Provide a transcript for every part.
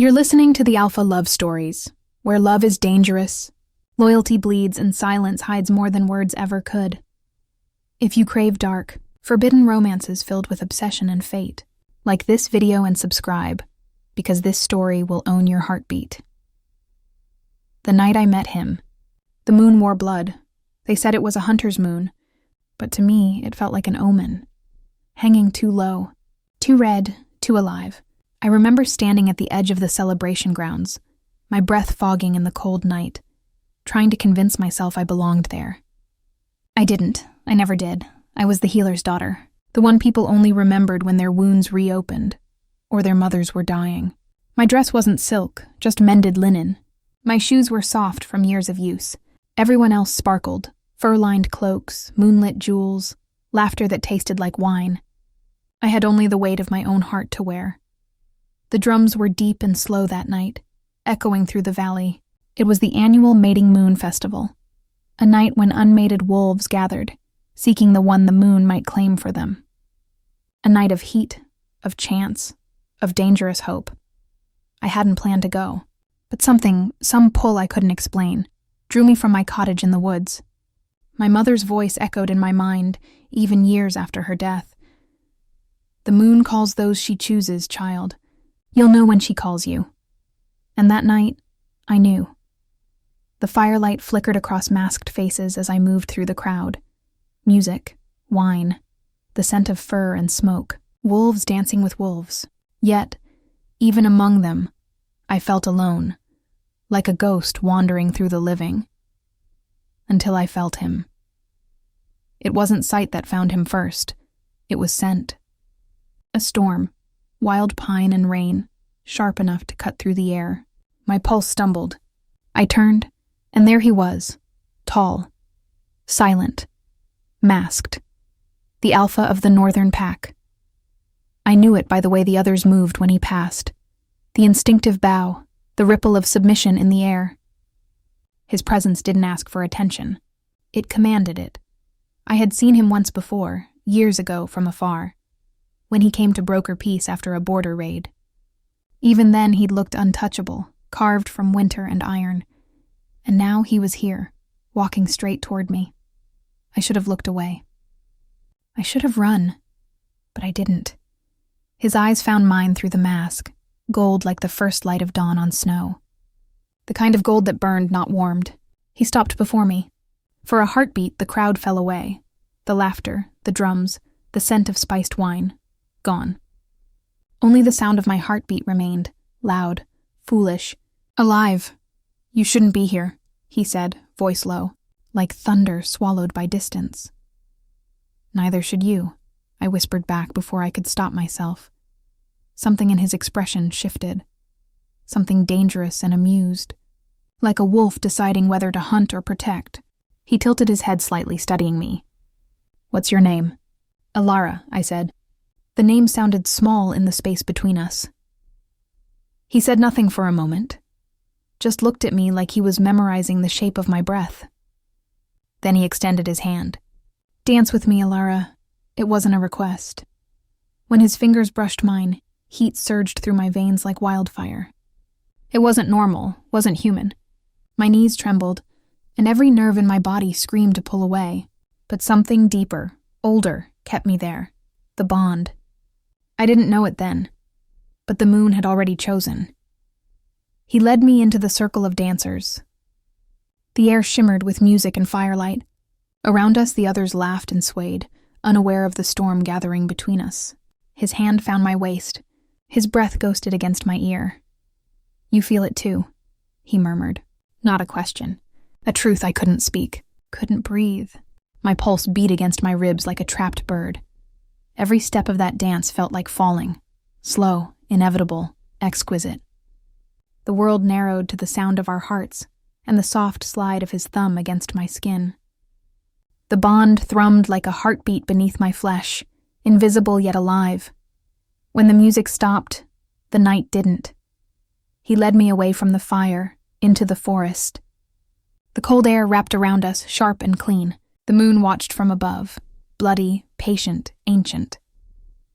You're listening to the Alpha Love Stories, where love is dangerous, loyalty bleeds, and silence hides more than words ever could. If you crave dark, forbidden romances filled with obsession and fate, like this video and subscribe, because this story will own your heartbeat. The night I met him, the moon wore blood. They said it was a hunter's moon, but to me it felt like an omen, hanging too low, too red, too alive. I remember standing at the edge of the celebration grounds, my breath fogging in the cold night, trying to convince myself I belonged there. I didn't. I never did. I was the healer's daughter, the one people only remembered when their wounds reopened, or their mothers were dying. My dress wasn't silk, just mended linen. My shoes were soft from years of use. Everyone else sparkled, fur-lined cloaks, moonlit jewels, laughter that tasted like wine. I had only the weight of my own heart to wear. The drums were deep and slow that night, echoing through the valley. It was the annual Mating Moon Festival, a night when unmated wolves gathered, seeking the one the moon might claim for them. A night of heat, of chance, of dangerous hope. I hadn't planned to go, but some pull I couldn't explain, drew me from my cottage in the woods. My mother's voice echoed in my mind, even years after her death. The moon calls those she chooses, child. You'll know when she calls you. And that night, I knew. The firelight flickered across masked faces as I moved through the crowd. Music, wine, the scent of fur and smoke, wolves dancing with wolves. Yet, even among them, I felt alone, like a ghost wandering through the living. Until I felt him. It wasn't sight that found him first. It was scent. A storm. Wild pine and rain, sharp enough to cut through the air. My pulse stumbled. I turned, and there he was, tall, silent, masked, the alpha of the northern pack. I knew it by the way the others moved when he passed, the instinctive bow, the ripple of submission in the air. His presence didn't ask for attention. It commanded it. I had seen him once before, years ago from afar, when he came to broker peace after a border raid. Even then he'd looked untouchable, carved from winter and iron. And now he was here, walking straight toward me. I should have looked away. I should have run, but I didn't. His eyes found mine through the mask, gold like the first light of dawn on snow. The kind of gold that burned, not warmed. He stopped before me. For a heartbeat, the crowd fell away. The laughter, the drums, the scent of spiced wine. Gone. Only the sound of my heartbeat remained, loud, foolish, alive. You shouldn't be here, he said, voice low, like thunder swallowed by distance. Neither should you, I whispered back before I could stop myself. Something in his expression shifted. Something dangerous and amused. Like a wolf deciding whether to hunt or protect. He tilted his head slightly, studying me. What's your name? Elara, I said. The name sounded small in the space between us. He said nothing for a moment, just looked at me like he was memorizing the shape of my breath. Then he extended his hand. Dance with me, Elara. It wasn't a request. When his fingers brushed mine, heat surged through my veins like wildfire. It wasn't normal, wasn't human. My knees trembled, and every nerve in my body screamed to pull away. But something deeper, older, kept me there. The bond. I didn't know it then, but the moon had already chosen. He led me into the circle of dancers. The air shimmered with music and firelight. Around us, the others laughed and swayed, unaware of the storm gathering between us. His hand found my waist. His breath ghosted against my ear. You feel it too, he murmured. Not a question. A truth I couldn't speak. Couldn't breathe. My pulse beat against my ribs like a trapped bird. Every step of that dance felt like falling. Slow, inevitable, exquisite. The world narrowed to the sound of our hearts and the soft slide of his thumb against my skin. The bond thrummed like a heartbeat beneath my flesh, invisible yet alive. When the music stopped, the night didn't. He led me away from the fire, into the forest. The cold air wrapped around us, sharp and clean. The moon watched from above, bloody, patient, ancient.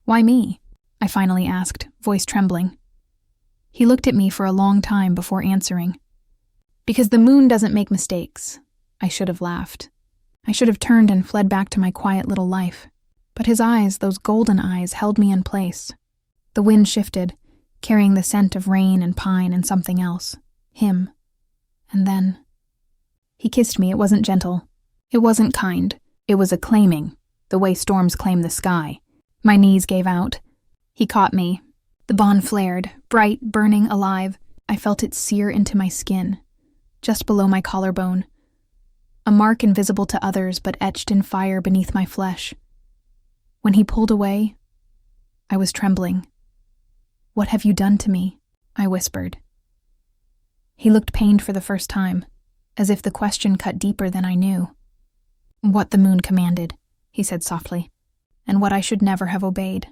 Why me? I finally asked, voice trembling. He looked at me for a long time before answering. Because the moon doesn't make mistakes. I should have laughed. I should have turned and fled back to my quiet little life. But his eyes, those golden eyes, held me in place. The wind shifted, carrying the scent of rain and pine and something else. Him. And then... He kissed me. It wasn't gentle. It wasn't kind. It was acclaiming, the way storms claim the sky. My knees gave out. He caught me. The bond flared, bright, burning, alive. I felt it sear into my skin, just below my collarbone. A mark invisible to others, but etched in fire beneath my flesh. When he pulled away, I was trembling. "What have you done to me?" I whispered. He looked pained for the first time, as if the question cut deeper than I knew. "What the moon commanded," he said softly, "and what I should never have obeyed."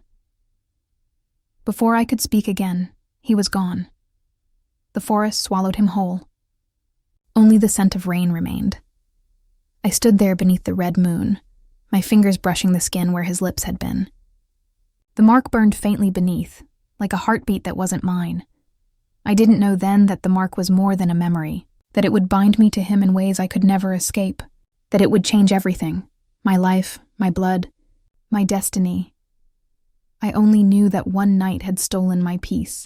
Before I could speak again, he was gone. The forest swallowed him whole. Only the scent of rain remained. I stood there beneath the red moon, my fingers brushing the skin where his lips had been. The mark burned faintly beneath, like a heartbeat that wasn't mine. I didn't know then that the mark was more than a memory, that it would bind me to him in ways I could never escape, that it would change everything, my life, my blood, my destiny. I only knew that one night had stolen my peace,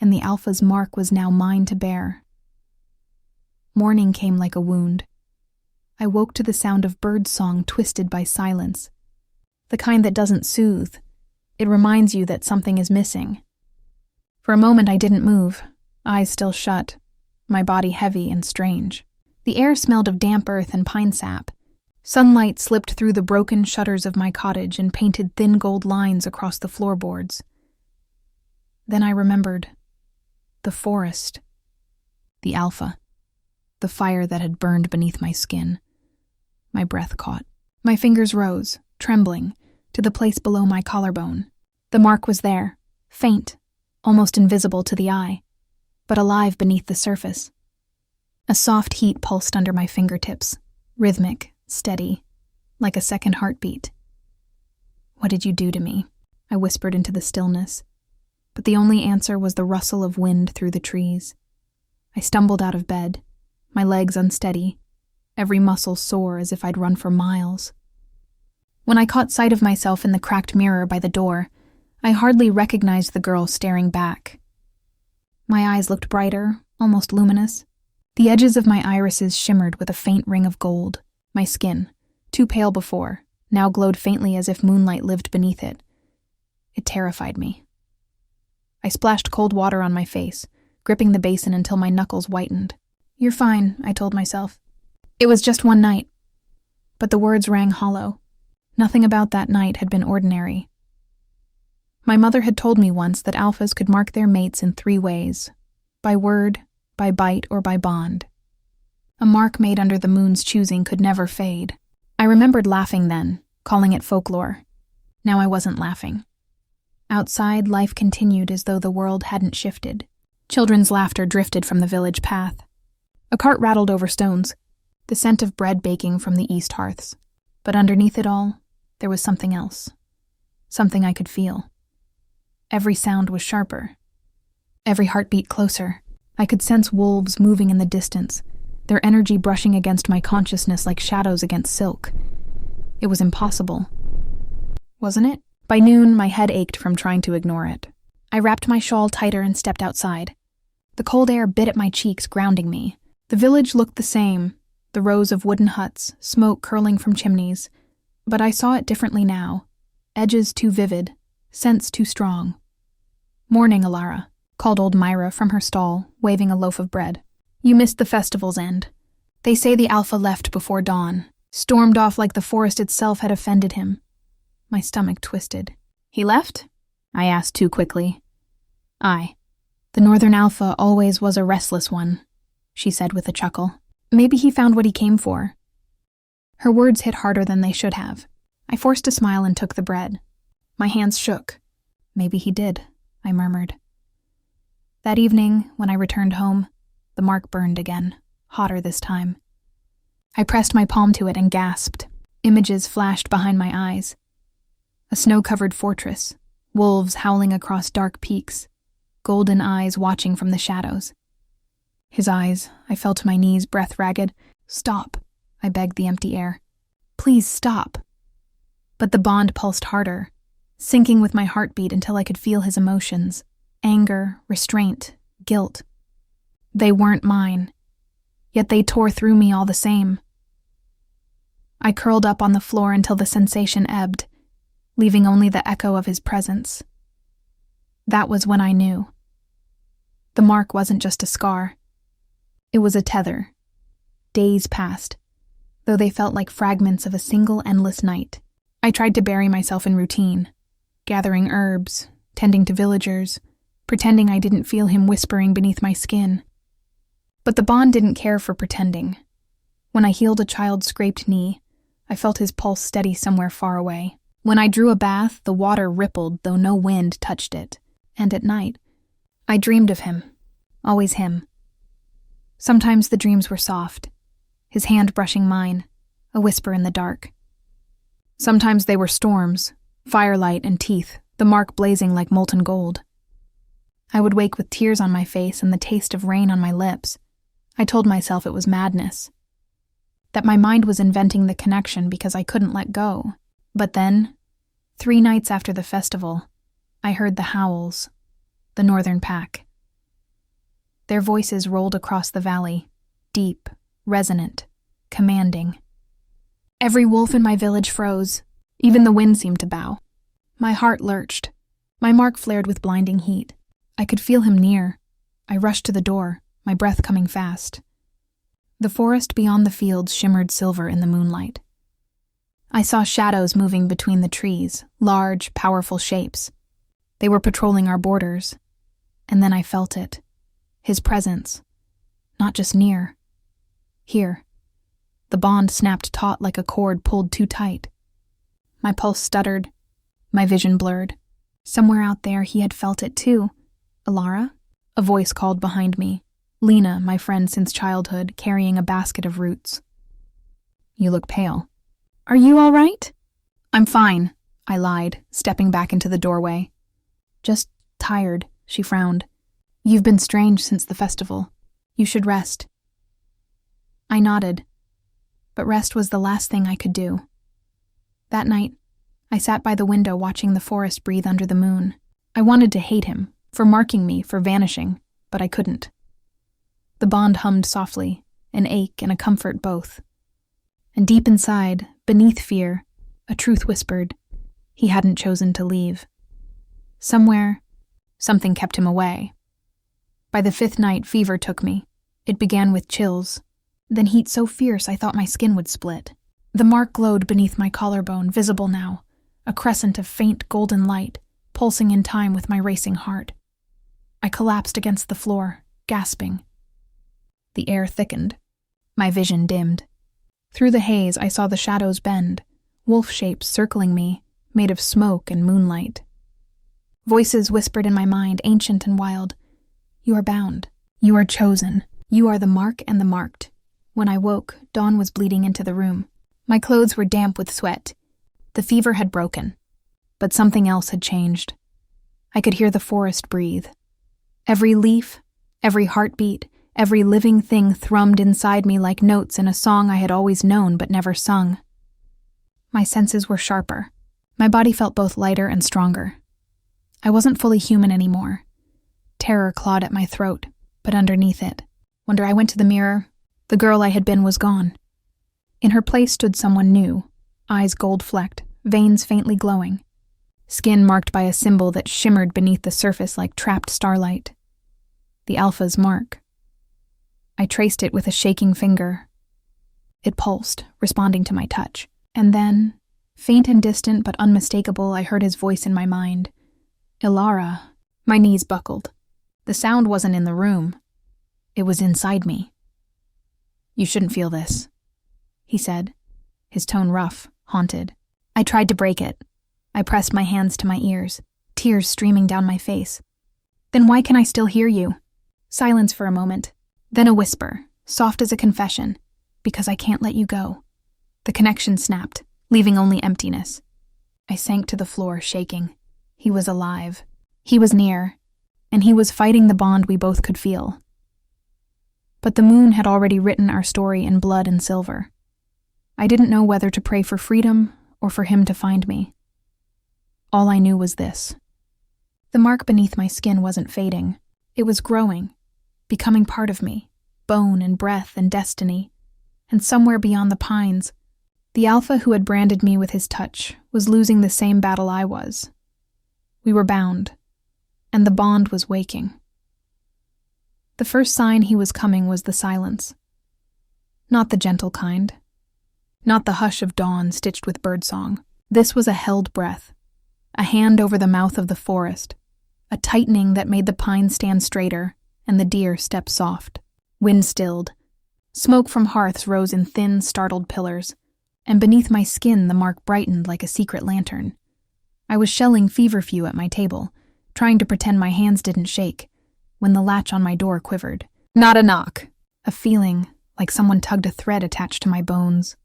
and the Alpha's mark was now mine to bear. Morning came like a wound. I woke to the sound of birdsong twisted by silence, the kind that doesn't soothe. It reminds you that something is missing. For a moment I didn't move, eyes still shut, my body heavy and strange. The air smelled of damp earth and pine sap. Sunlight slipped through the broken shutters of my cottage and painted thin gold lines across the floorboards. Then I remembered. The forest. The Alpha. The fire that had burned beneath my skin. My breath caught. My fingers rose, trembling, to the place below my collarbone. The mark was there, faint, almost invisible to the eye, but alive beneath the surface. A soft heat pulsed under my fingertips, rhythmic, steady, like a second heartbeat. "What did you do to me?" I whispered into the stillness, but the only answer was the rustle of wind through the trees. I stumbled out of bed, my legs unsteady, every muscle sore as if I'd run for miles. When I caught sight of myself in the cracked mirror by the door, I hardly recognized the girl staring back. My eyes looked brighter, almost luminous. The edges of my irises shimmered with a faint ring of gold. My skin, too pale before, now glowed faintly as if moonlight lived beneath it. It terrified me. I splashed cold water on my face, gripping the basin until my knuckles whitened. "You're fine," I told myself. "It was just one night." But the words rang hollow. Nothing about that night had been ordinary. My mother had told me once that alphas could mark their mates in 3 ways: by word, by bite, or by bond. A mark made under the moon's choosing could never fade. I remembered laughing then, calling it folklore. Now I wasn't laughing. Outside, life continued as though the world hadn't shifted. Children's laughter drifted from the village path. A cart rattled over stones, the scent of bread baking from the east hearths. But underneath it all, there was something else. Something I could feel. Every sound was sharper. Every heartbeat closer. I could sense wolves moving in the distance, their energy brushing against my consciousness like shadows against silk. It was impossible. Wasn't it? By noon, my head ached from trying to ignore it. I wrapped my shawl tighter and stepped outside. The cold air bit at my cheeks, grounding me. The village looked the same, the rows of wooden huts, smoke curling from chimneys. But I saw it differently now. Edges too vivid, scents too strong. "Morning, Elara," called old Myra from her stall, waving a loaf of bread. "You missed the festival's end. They say the Alpha left before dawn, stormed off like the forest itself had offended him." My stomach twisted. "He left?" I asked too quickly. "Aye. The Northern Alpha always was a restless one," she said with a chuckle. "Maybe he found what he came for." Her words hit harder than they should have. I forced a smile and took the bread. My hands shook. "Maybe he did," I murmured. That evening, when I returned home, the mark burned again, hotter this time. I pressed my palm to it and gasped. Images flashed behind my eyes. A snow-covered fortress, wolves howling across dark peaks, golden eyes watching from the shadows. His eyes, I fell to my knees, breath ragged. "Stop," I begged the empty air. "Please stop." But the bond pulsed harder, sinking with my heartbeat until I could feel his emotions. Anger, restraint, guilt. They weren't mine, yet they tore through me all the same. I curled up on the floor until the sensation ebbed, leaving only the echo of his presence. That was when I knew. The mark wasn't just a scar. It was a tether. Days passed, though they felt like fragments of a single endless night. I tried to bury myself in routine, gathering herbs, tending to villagers, pretending I didn't feel him whispering beneath my skin. But the bond didn't care for pretending. When I healed a child's scraped knee, I felt his pulse steady somewhere far away. When I drew a bath, the water rippled though no wind touched it. And at night, I dreamed of him. Always him. Sometimes the dreams were soft, his hand brushing mine, a whisper in the dark. Sometimes they were storms, firelight and teeth, the mark blazing like molten gold. I would wake with tears on my face and the taste of rain on my lips. I told myself it was madness, that my mind was inventing the connection because I couldn't let go. But then, 3 nights after the festival, I heard the howls, the northern pack. Their voices rolled across the valley, deep, resonant, commanding. Every wolf in my village froze. Even the wind seemed to bow. My heart lurched. My mark flared with blinding heat. I could feel him near. I rushed to the door, my breath coming fast. The forest beyond the fields shimmered silver in the moonlight. I saw shadows moving between the trees, large, powerful shapes. They were patrolling our borders. And then I felt it. His presence. Not just near. Here. The bond snapped taut like a cord pulled too tight. My pulse stuttered. My vision blurred. Somewhere out there he had felt it too. "Elara?" A voice called behind me. Lena, my friend since childhood, carrying a basket of roots. "You look pale." "Are you all right?" "I'm fine," I lied, stepping back into the doorway. "Just tired," she frowned. "You've been strange since the festival. You should rest." I nodded, but rest was the last thing I could do. That night, I sat by the window watching the forest breathe under the moon. I wanted to hate him, for marking me, for vanishing, but I couldn't. The bond hummed softly, an ache and a comfort both. And deep inside, beneath fear, a truth whispered, he hadn't chosen to leave. Somewhere, something kept him away. By the 5th night, fever took me. It began with chills, then heat so fierce I thought my skin would split. The mark glowed beneath my collarbone, visible now, a crescent of faint golden light, pulsing in time with my racing heart. I collapsed against the floor, gasping. The air thickened. My vision dimmed. Through the haze, I saw the shadows bend, wolf shapes circling me, made of smoke and moonlight. Voices whispered in my mind, ancient and wild. "You are bound. You are chosen. You are the mark and the marked." When I woke, dawn was bleeding into the room. My clothes were damp with sweat. The fever had broken, but something else had changed. I could hear the forest breathe. Every leaf, every heartbeat, every living thing thrummed inside me like notes in a song I had always known but never sung. My senses were sharper. My body felt both lighter and stronger. I wasn't fully human anymore. Terror clawed at my throat, but underneath it, when I went to the mirror, the girl I had been was gone. In her place stood someone new, eyes gold-flecked, veins faintly glowing, skin marked by a symbol that shimmered beneath the surface like trapped starlight. The Alpha's mark. I traced it with a shaking finger. It pulsed, responding to my touch. And then, faint and distant but unmistakable, I heard his voice in my mind. "Elara." My knees buckled. The sound wasn't in the room. It was inside me. "You shouldn't feel this," he said, his tone rough, haunted. I tried to break it. I pressed my hands to my ears, tears streaming down my face. "Then why can I still hear you?" Silence for a moment, then a whisper, soft as a confession, "Because I can't let you go." The connection snapped, leaving only emptiness. I sank to the floor, shaking. He was alive. He was near. and he was fighting the bond we both could feel. But the moon had already written our story in blood and silver. I didn't know whether to pray for freedom or for him to find me. All I knew was this. The mark beneath my skin wasn't fading. It was growing, becoming part of me, bone and breath and destiny. And somewhere beyond the pines, the alpha who had branded me with his touch was losing the same battle I was. We were bound, and the bond was waking. The first sign he was coming was the silence. Not the gentle kind. Not the hush of dawn stitched with birdsong. This was a held breath, a hand over the mouth of the forest, a tightening that made the pines stand straighter and the deer step soft. Wind stilled. Smoke from hearths rose in thin, startled pillars, and beneath my skin the mark brightened like a secret lantern. I was shelling feverfew at my table, trying to pretend my hands didn't shake, when the latch on my door quivered. Not a knock. A feeling like someone tugged a thread attached to my bones.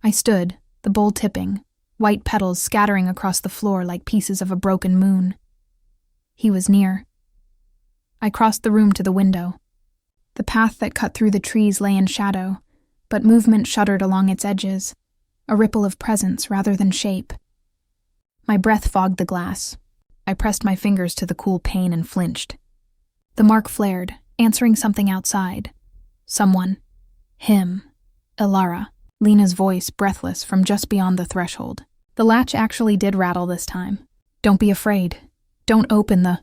I stood, the bowl tipping, white petals scattering across the floor like pieces of a broken moon. He was near. I crossed the room to the window. The path that cut through the trees lay in shadow, but movement shuddered along its edges, a ripple of presence rather than shape. My breath fogged the glass. I pressed my fingers to the cool pane and flinched. The mark flared, answering something outside. Someone. Him. Elara. Lena's voice breathless from just beyond the threshold. The latch actually did rattle this time. Don't be afraid. Don't open the...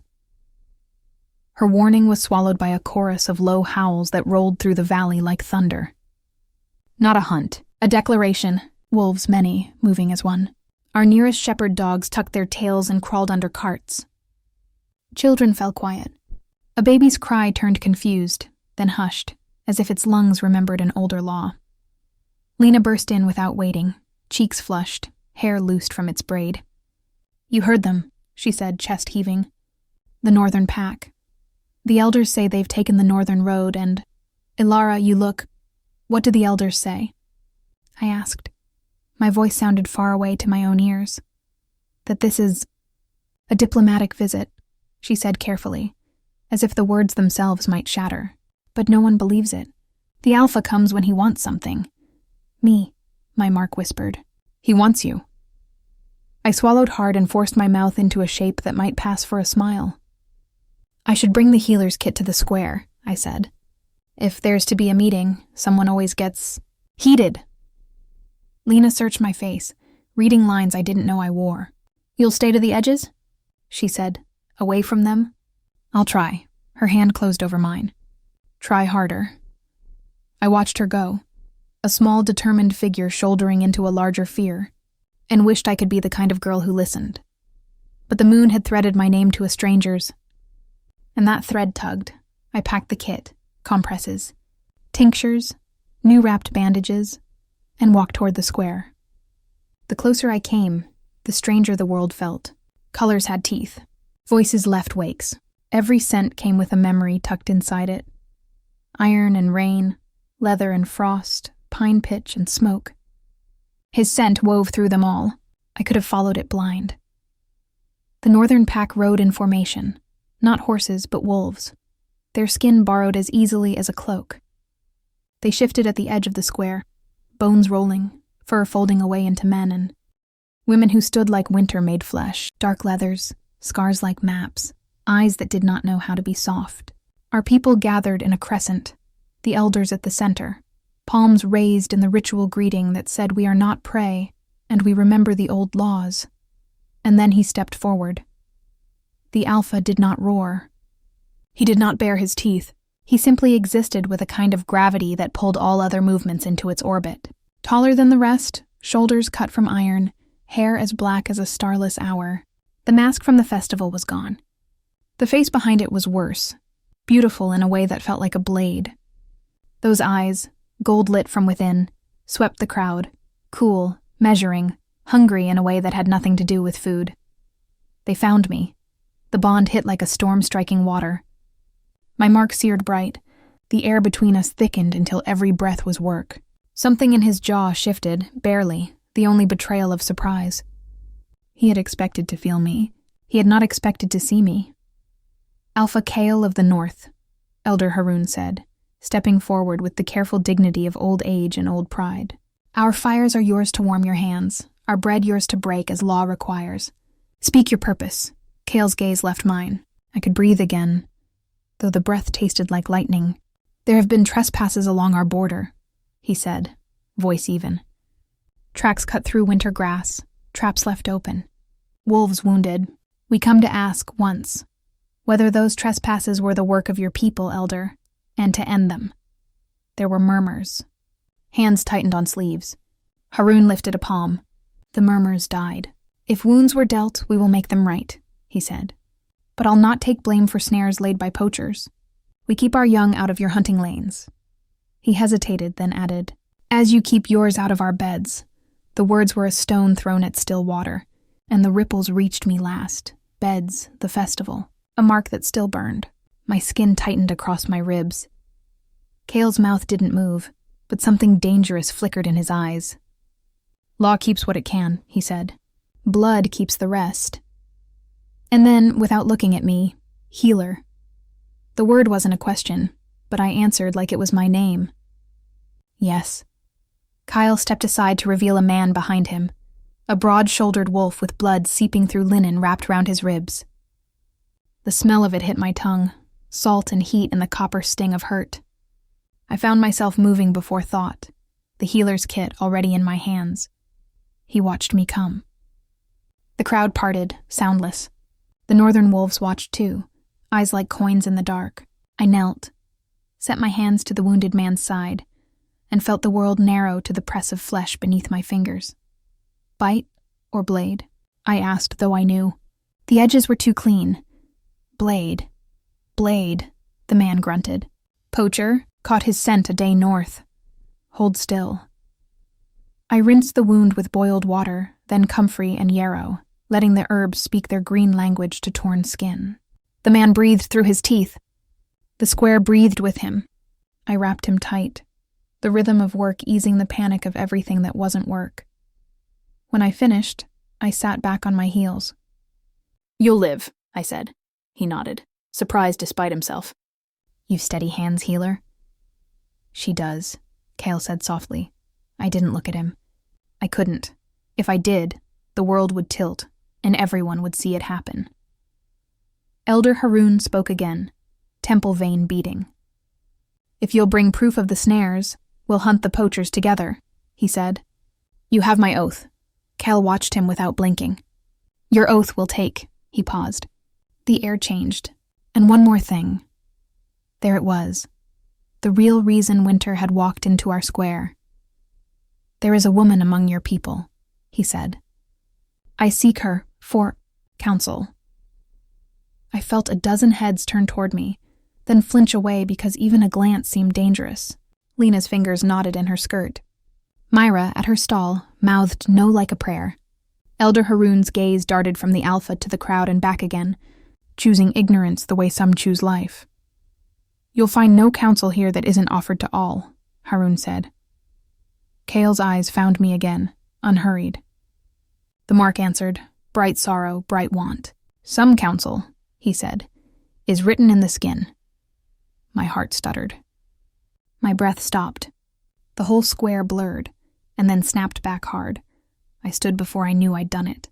Her warning was swallowed by a chorus of low howls that rolled through the valley like thunder. Not a hunt. A declaration. Wolves many, moving as one. Our nearest shepherd dogs tucked their tails and crawled under carts. Children fell quiet. A baby's cry turned confused, then hushed, as if its lungs remembered an older law. Lena burst in without waiting, cheeks flushed, hair loosed from its braid. You heard them, she said, chest heaving. The northern pack. The elders say they've taken the northern road and... Elara, you look... What do the elders say? I asked. My voice sounded far away to my own ears. That this is... a diplomatic visit, she said carefully, as if the words themselves might shatter. But no one believes it. The alpha comes when he wants something. Me, my mark whispered. He wants you. I swallowed hard and forced my mouth into a shape that might pass for a smile. I should bring the healer's kit to the square, I said. If there's to be a meeting, someone always gets... heated. Lena searched my face, reading lines I didn't know I wore. You'll stay to the edges? She said, away from them. I'll try. Her hand closed over mine. Try harder. I watched her go, a small, determined figure shouldering into a larger fear, and wished I could be the kind of girl who listened. But the moon had threaded my name to a stranger's, and that thread tugged. I packed the kit, compresses, tinctures, new wrapped bandages, and walked toward the square. The closer I came, the stranger the world felt. Colors had teeth. Voices left wakes. Every scent came with a memory tucked inside it. Iron and rain, leather and frost, pine pitch and smoke. His scent wove through them all. I could have followed it blind. The northern pack rode in formation, not horses but wolves, their skin borrowed as easily as a cloak. They shifted at the edge of the square, bones rolling, fur folding away into men and women who stood like winter made flesh, dark leathers, scars like maps, eyes that did not know how to be soft. Our people gathered in a crescent, the elders at the center, palms raised in the ritual greeting that said we are not prey and we remember the old laws. And then he stepped forward. The alpha did not roar. He did not bare his teeth. He simply existed with a kind of gravity that pulled all other movements into its orbit. Taller than the rest, shoulders cut from iron, hair as black as a starless hour. The mask from the festival was gone. The face behind it was worse, beautiful in a way that felt like a blade. Those eyes, gold-lit from within, swept the crowd, cool, measuring, hungry in a way that had nothing to do with food. They found me. The bond hit like a storm striking water. My mark seared bright. The air between us thickened until every breath was work. Something in his jaw shifted, barely, the only betrayal of surprise. He had expected to feel me. He had not expected to see me. Alpha Kale of the North, Elder Haroun said, stepping forward with the careful dignity of old age and old pride. Our fires are yours to warm your hands, our bread yours to break as law requires. Speak your purpose. Kale's gaze left mine. I could breathe again, though the breath tasted like lightning. There have been trespasses along our border, he said, voice even. Tracks cut through winter grass, traps left open. Wolves wounded. We come to ask once, whether those trespasses were the work of your people, Elder, and to end them. There were murmurs. Hands tightened on sleeves. Haroun lifted a palm. The murmurs died. If wounds were dealt, we will make them right, he said. But I'll not take blame for snares laid by poachers. We keep our young out of your hunting lanes. He hesitated, then added, as you keep yours out of our beds. The words were a stone thrown at still water, and the ripples reached me last. Beds, the festival, a mark that still burned. My skin tightened across my ribs. Kale's mouth didn't move, but something dangerous flickered in his eyes. Law keeps what it can, he said. Blood keeps the rest. And then, without looking at me, healer. The word wasn't a question, but I answered like it was my name. Yes. Kyle stepped aside to reveal a man behind him, a broad-shouldered wolf with blood seeping through linen wrapped round his ribs. The smell of it hit my tongue, salt and heat and the copper sting of hurt. I found myself moving before thought, the healer's kit already in my hands. He watched me come. The crowd parted, soundless. The northern wolves watched too, eyes like coins in the dark. I knelt, set my hands to the wounded man's side, and felt the world narrow to the press of flesh beneath my fingers. Bite or blade? I asked, though I knew. The edges were too clean. Blade. Blade, the man grunted. Poacher, caught his scent a day north. Hold still. I rinsed the wound with boiled water, then comfrey and yarrow, letting the herbs speak their green language to torn skin. The man breathed through his teeth. The square breathed with him. I wrapped him tight, the rhythm of work easing the panic of everything that wasn't work. When I finished, I sat back on my heels. You'll live, I said. He nodded, surprised despite himself. You've steady hands, healer? She does, Kale said softly. I didn't look at him. I couldn't. If I did, the world would tilt, and everyone would see it happen. Elder Haroun spoke again, temple vein beating. If you'll bring proof of the snares, we'll hunt the poachers together, he said. You have my oath. Cal watched him without blinking. Your oath we'll take, he paused. The air changed. And one more thing. There it was. The real reason Winter had walked into our square. There is a woman among your people, he said. I seek her for counsel. I felt a dozen heads turn toward me, then flinch away because even a glance seemed dangerous. Lena's fingers knotted in her skirt. Myra, at her stall, mouthed no like a prayer. Elder Haroun's gaze darted from the alpha to the crowd and back again, choosing ignorance the way some choose life. You'll find no counsel here that isn't offered to all, Haroun said. Kale's eyes found me again, unhurried. The mark answered, bright sorrow, bright want. Some counsel, he said, is written in the skin. My heart stuttered. My breath stopped. The whole square blurred, and then snapped back hard. I stood before I knew I'd done it.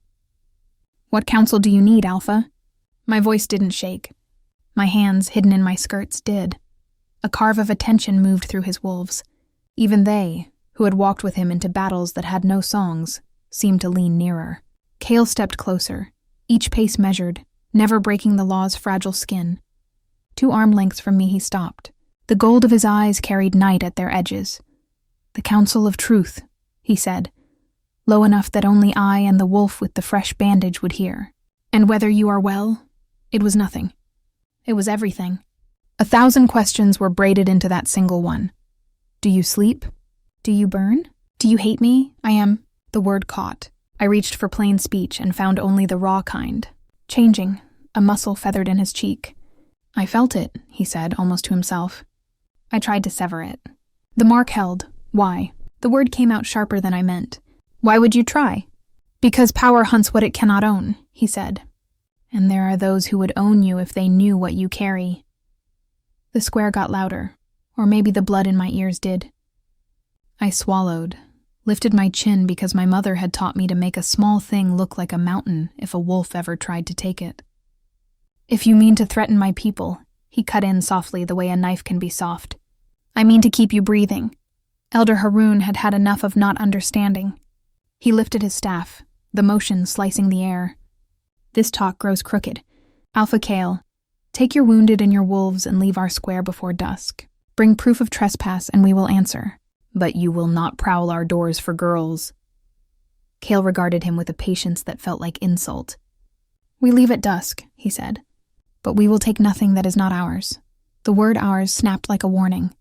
What counsel do you need, Alpha? My voice didn't shake. My hands, hidden in my skirts, did. A carve of attention moved through his wolves. Even they, who had walked with him into battles that had no songs, seemed to lean nearer. Kale stepped closer, each pace measured, never breaking the law's fragile skin. 2 arm lengths from me he stopped. The gold of his eyes carried night at their edges. The counsel of truth, he said, low enough that only I and the wolf with the fresh bandage would hear. And whether you are well, it was nothing. It was everything. 1,000 questions were braided into that single one. Do you sleep? Do you burn? Do you hate me? I am... The word caught. I reached for plain speech and found only the raw kind. Changing, a muscle feathered in his cheek. I felt it, he said, almost to himself. I tried to sever it. The mark held. Why? The word came out sharper than I meant. Why would you try? Because power hunts what it cannot own, he said. and there are those who would own you if they knew what you carry. The square got louder, or maybe the blood in my ears did. I swallowed, lifted my chin because my mother had taught me to make a small thing look like a mountain if a wolf ever tried to take it. If you mean to threaten my people, he cut in softly the way a knife can be soft. I mean to keep you breathing. Elder Haroun had had enough of not understanding. He lifted his staff, the motion slicing the air. This talk grows crooked. Alpha Kale, take your wounded and your wolves and leave our square before dusk. Bring proof of trespass and we will answer. But you will not prowl our doors for girls. Kale regarded him with a patience that felt like insult. We leave at dusk, he said. But we will take nothing that is not ours. The word ours snapped like a warning.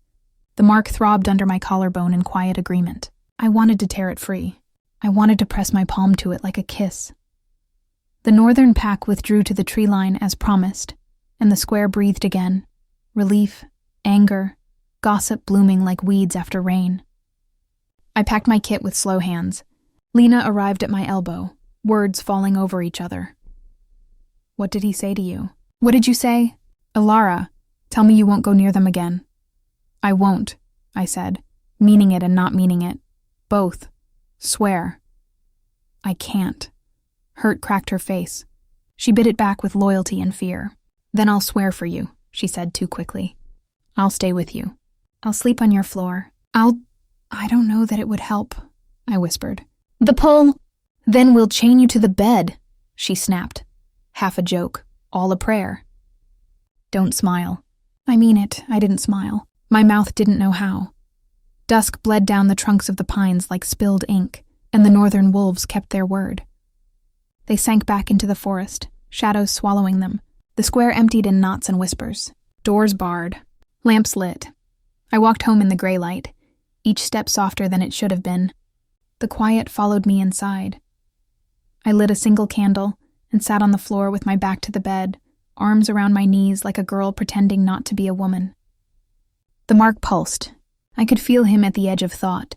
The mark throbbed under my collarbone in quiet agreement. I wanted to tear it free. I wanted to press my palm to it like a kiss. The northern pack withdrew to the tree line as promised, and the square breathed again. Relief, anger, gossip blooming like weeds after rain. I packed my kit with slow hands. Lena arrived at my elbow, words falling over each other. What did he say to you? What did you say? Elara, tell me you won't go near them again. I won't, I said, meaning it and not meaning it. Both. Swear. I can't. Hurt cracked her face. She bit it back with loyalty and fear. Then I'll swear for you, she said too quickly. I'll stay with you. I'll sleep on your floor. I don't know that it would help, I whispered. The pull! Then we'll chain you to the bed, she snapped. Half a joke, all a prayer. Don't smile. I mean it, I didn't smile. My mouth didn't know how. Dusk bled down the trunks of the pines like spilled ink, and the northern wolves kept their word. They sank back into the forest, shadows swallowing them. The square emptied in knots and whispers. Doors barred. Lamps lit. I walked home in the gray light, each step softer than it should have been. The quiet followed me inside. I lit a single candle and sat on the floor with my back to the bed, arms around my knees like a girl pretending not to be a woman. The mark pulsed. I could feel him at the edge of thought,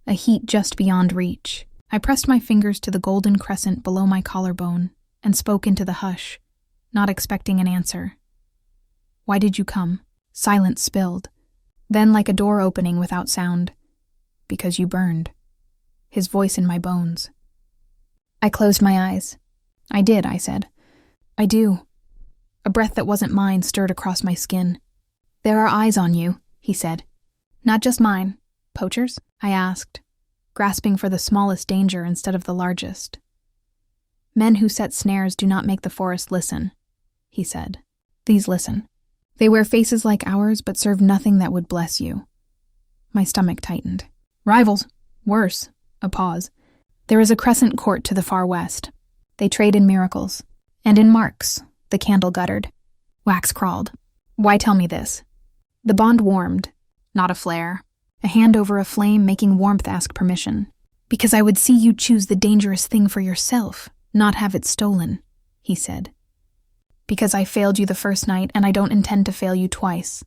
a heat just beyond reach. I pressed my fingers to the golden crescent below my collarbone and spoke into the hush, not expecting an answer. Why did you come? Silence spilled. Then like a door opening without sound. Because you burned. His voice in my bones. I closed my eyes. I did, I said. I do. A breath that wasn't mine stirred across my skin. There are eyes on you, he said. Not just mine. Poachers? I asked, grasping for the smallest danger instead of the largest. Men who set snares do not make the forest listen, he said. These listen. They wear faces like ours but serve nothing that would bless you. My stomach tightened. Rivals. Worse. A pause. There is a Crescent Court to the far west. They trade in miracles. And in marks, the candle guttered. Wax crawled. Why tell me this? The bond warmed, not a flare. A hand over a flame making warmth ask permission. Because I would see you choose the dangerous thing for yourself, not have it stolen, he said. Because I failed you the first night and I don't intend to fail you twice.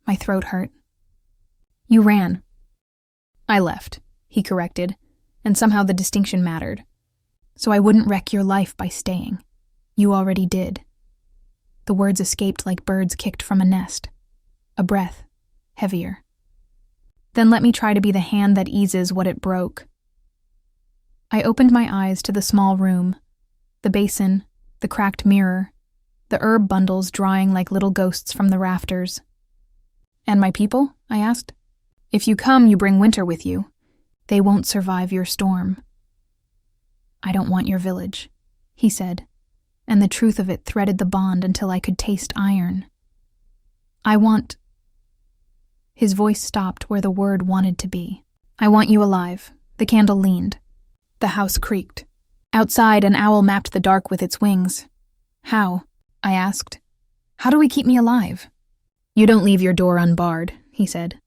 My throat hurt. You ran. I left, he corrected, and somehow the distinction mattered. So I wouldn't wreck your life by staying. You already did. The words escaped like birds kicked from a nest. A breath, heavier. Then let me try to be the hand that eases what it broke. I opened my eyes to the small room, the basin, the cracked mirror, the herb bundles drying like little ghosts from the rafters. And my people? I asked. If you come, you bring winter with you. They won't survive your storm. I don't want your village, he said, and the truth of it threaded the bond until I could taste iron. I want... His voice stopped where the word wanted to be. I want you alive. The candle leaned. The house creaked. Outside, an owl mapped the dark with its wings. How? I asked. How do we keep me alive? You don't leave your door unbarred, he said.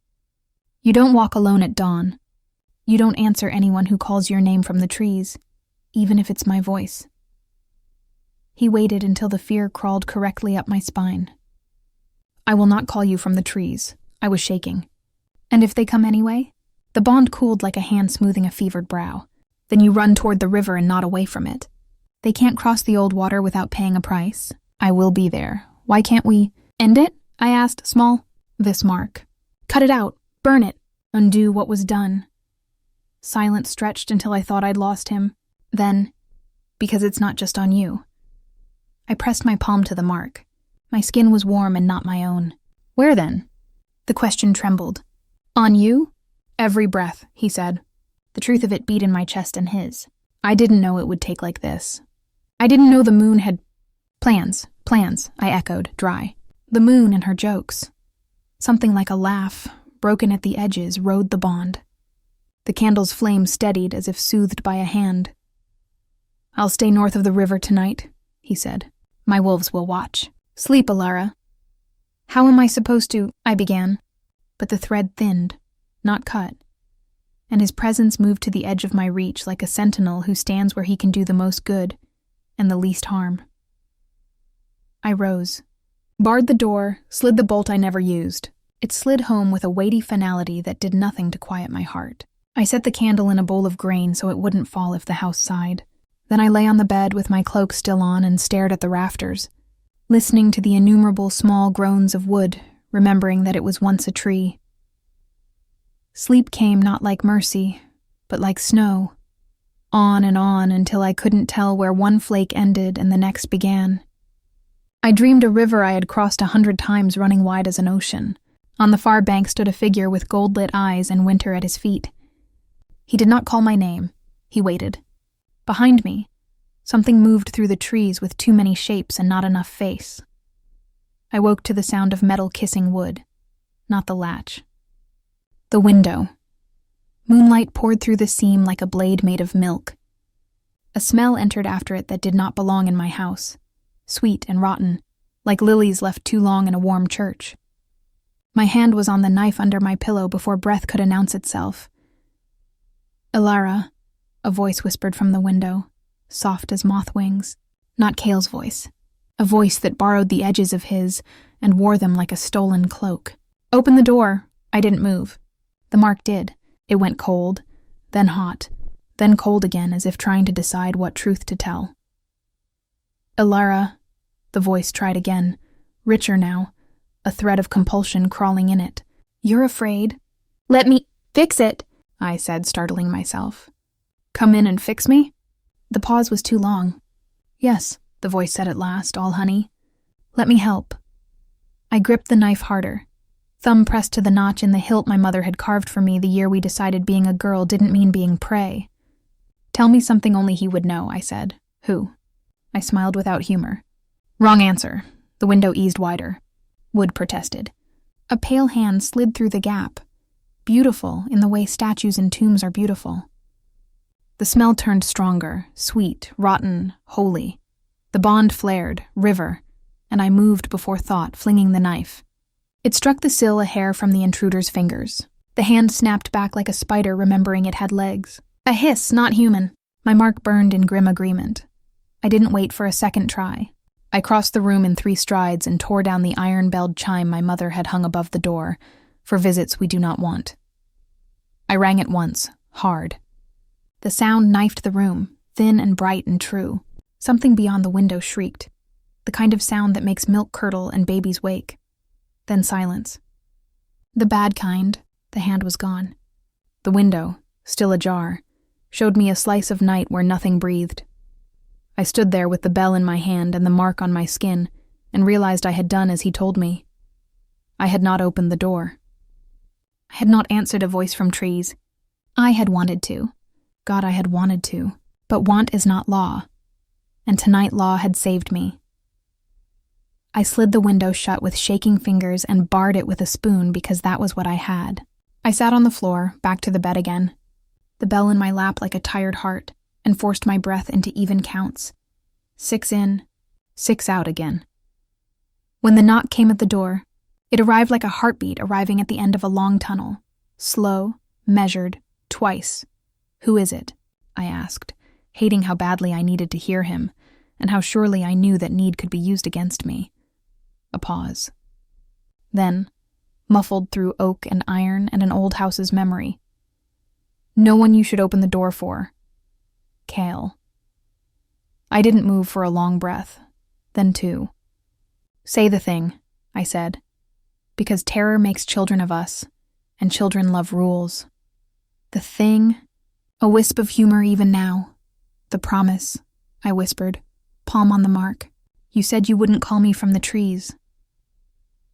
You don't walk alone at dawn. You don't answer anyone who calls your name from the trees, even if it's my voice. He waited until the fear crawled correctly up my spine. I will not call you from the trees. I was shaking. And if they come anyway? The bond cooled like a hand smoothing a fevered brow. Then you run toward the river and not away from it. They can't cross the old water without paying a price. I will be there. Why can't we end it? I asked, small. This mark. Cut it out. Burn it. Undo what was done. Silence stretched until I thought I'd lost him. Then, because it's not just on you. I pressed my palm to the mark. My skin was warm and not my own. Where then? The question trembled. On you? Every breath, he said. The truth of it beat in my chest and his. I didn't know it would take like this. I didn't know the moon had... Plans, I echoed, dry. The moon and her jokes. Something like a laugh, broken at the edges, rode the bond. The candle's flame steadied as if soothed by a hand. I'll stay north of the river tonight, he said. My wolves will watch. Sleep, Elara. How am I supposed to... I began. But the thread thinned, not cut. And his presence moved to the edge of my reach like a sentinel who stands where he can do the most good and the least harm. I rose, barred the door, slid the bolt I never used. It slid home with a weighty finality that did nothing to quiet my heart. I set the candle in a bowl of grain so it wouldn't fall if the house sighed. Then I lay on the bed with my cloak still on and stared at the rafters, listening to the innumerable small groans of wood, remembering that it was once a tree. Sleep came not like mercy, but like snow, on and on until I couldn't tell where one flake ended and the next began. I dreamed a river I had crossed 100 times running wide as an ocean. On the far bank stood a figure with gold-lit eyes and winter at his feet. He did not call my name. He waited. Behind me, something moved through the trees with too many shapes and not enough face. I woke to the sound of metal kissing wood, not the latch. The window. Moonlight poured through the seam like a blade made of milk. A smell entered after it that did not belong in my house, sweet and rotten, like lilies left too long in a warm church. My hand was on the knife under my pillow before breath could announce itself. Elara, a voice whispered from the window, soft as moth wings. Not Kale's voice. A voice that borrowed the edges of his and wore them like a stolen cloak. Open the door. I didn't move. The mark did. It went cold, then hot, then cold again as if trying to decide what truth to tell. Elara, the voice tried again, richer now, a thread of compulsion crawling in it. You're afraid? Let me fix it, I said, startling myself. Come in and fix me? The pause was too long. Yes, the voice said at last, all honey. Let me help. I gripped the knife harder, thumb pressed to the notch in the hilt my mother had carved for me the year we decided being a girl didn't mean being prey. Tell me something only he would know, I said. Who? I smiled without humor. Wrong answer. The window eased wider. Wood protested. A pale hand slid through the gap, beautiful in the way statues and tombs are beautiful. The smell turned stronger, sweet, rotten, holy. The bond flared, river, and I moved before thought, flinging the knife. It struck the sill a hair from the intruder's fingers. The hand snapped back like a spider, remembering it had legs. A hiss, not human. My mark burned in grim agreement. I didn't wait for a second try. I crossed the room in 3 strides and tore down the iron-belled chime my mother had hung above the door, for visits we do not want. I rang it once, hard. The sound knifed the room, thin and bright and true. Something beyond the window shrieked, the kind of sound that makes milk curdle and babies wake. Then silence. The bad kind. The hand was gone. The window, still ajar, showed me a slice of night where nothing breathed. I stood there with the bell in my hand and the mark on my skin, and realized I had done as he told me. I had not opened the door. I had not answered a voice from trees. I had wanted to. God, I had wanted to. But want is not law. And tonight law had saved me. I slid the window shut with shaking fingers and barred it with a spoon because that was what I had. I sat on the floor, back to the bed again, the bell in my lap like a tired heart, and forced my breath into even counts. 6 in, 6 out again. When the knock came at the door, it arrived like a heartbeat arriving at the end of a long tunnel. Slow, measured, twice. Who is it? I asked, hating how badly I needed to hear him, and how surely I knew that need could be used against me. A pause. Then, muffled through oak and iron and an old house's memory. No one you should open the door for. Kale. I didn't move for a long breath. Then two. Say the thing, I said. Because terror makes children of us, and children love rules. The thing, a wisp of humor even now. The promise, I whispered, palm on the mark. You said you wouldn't call me from the trees.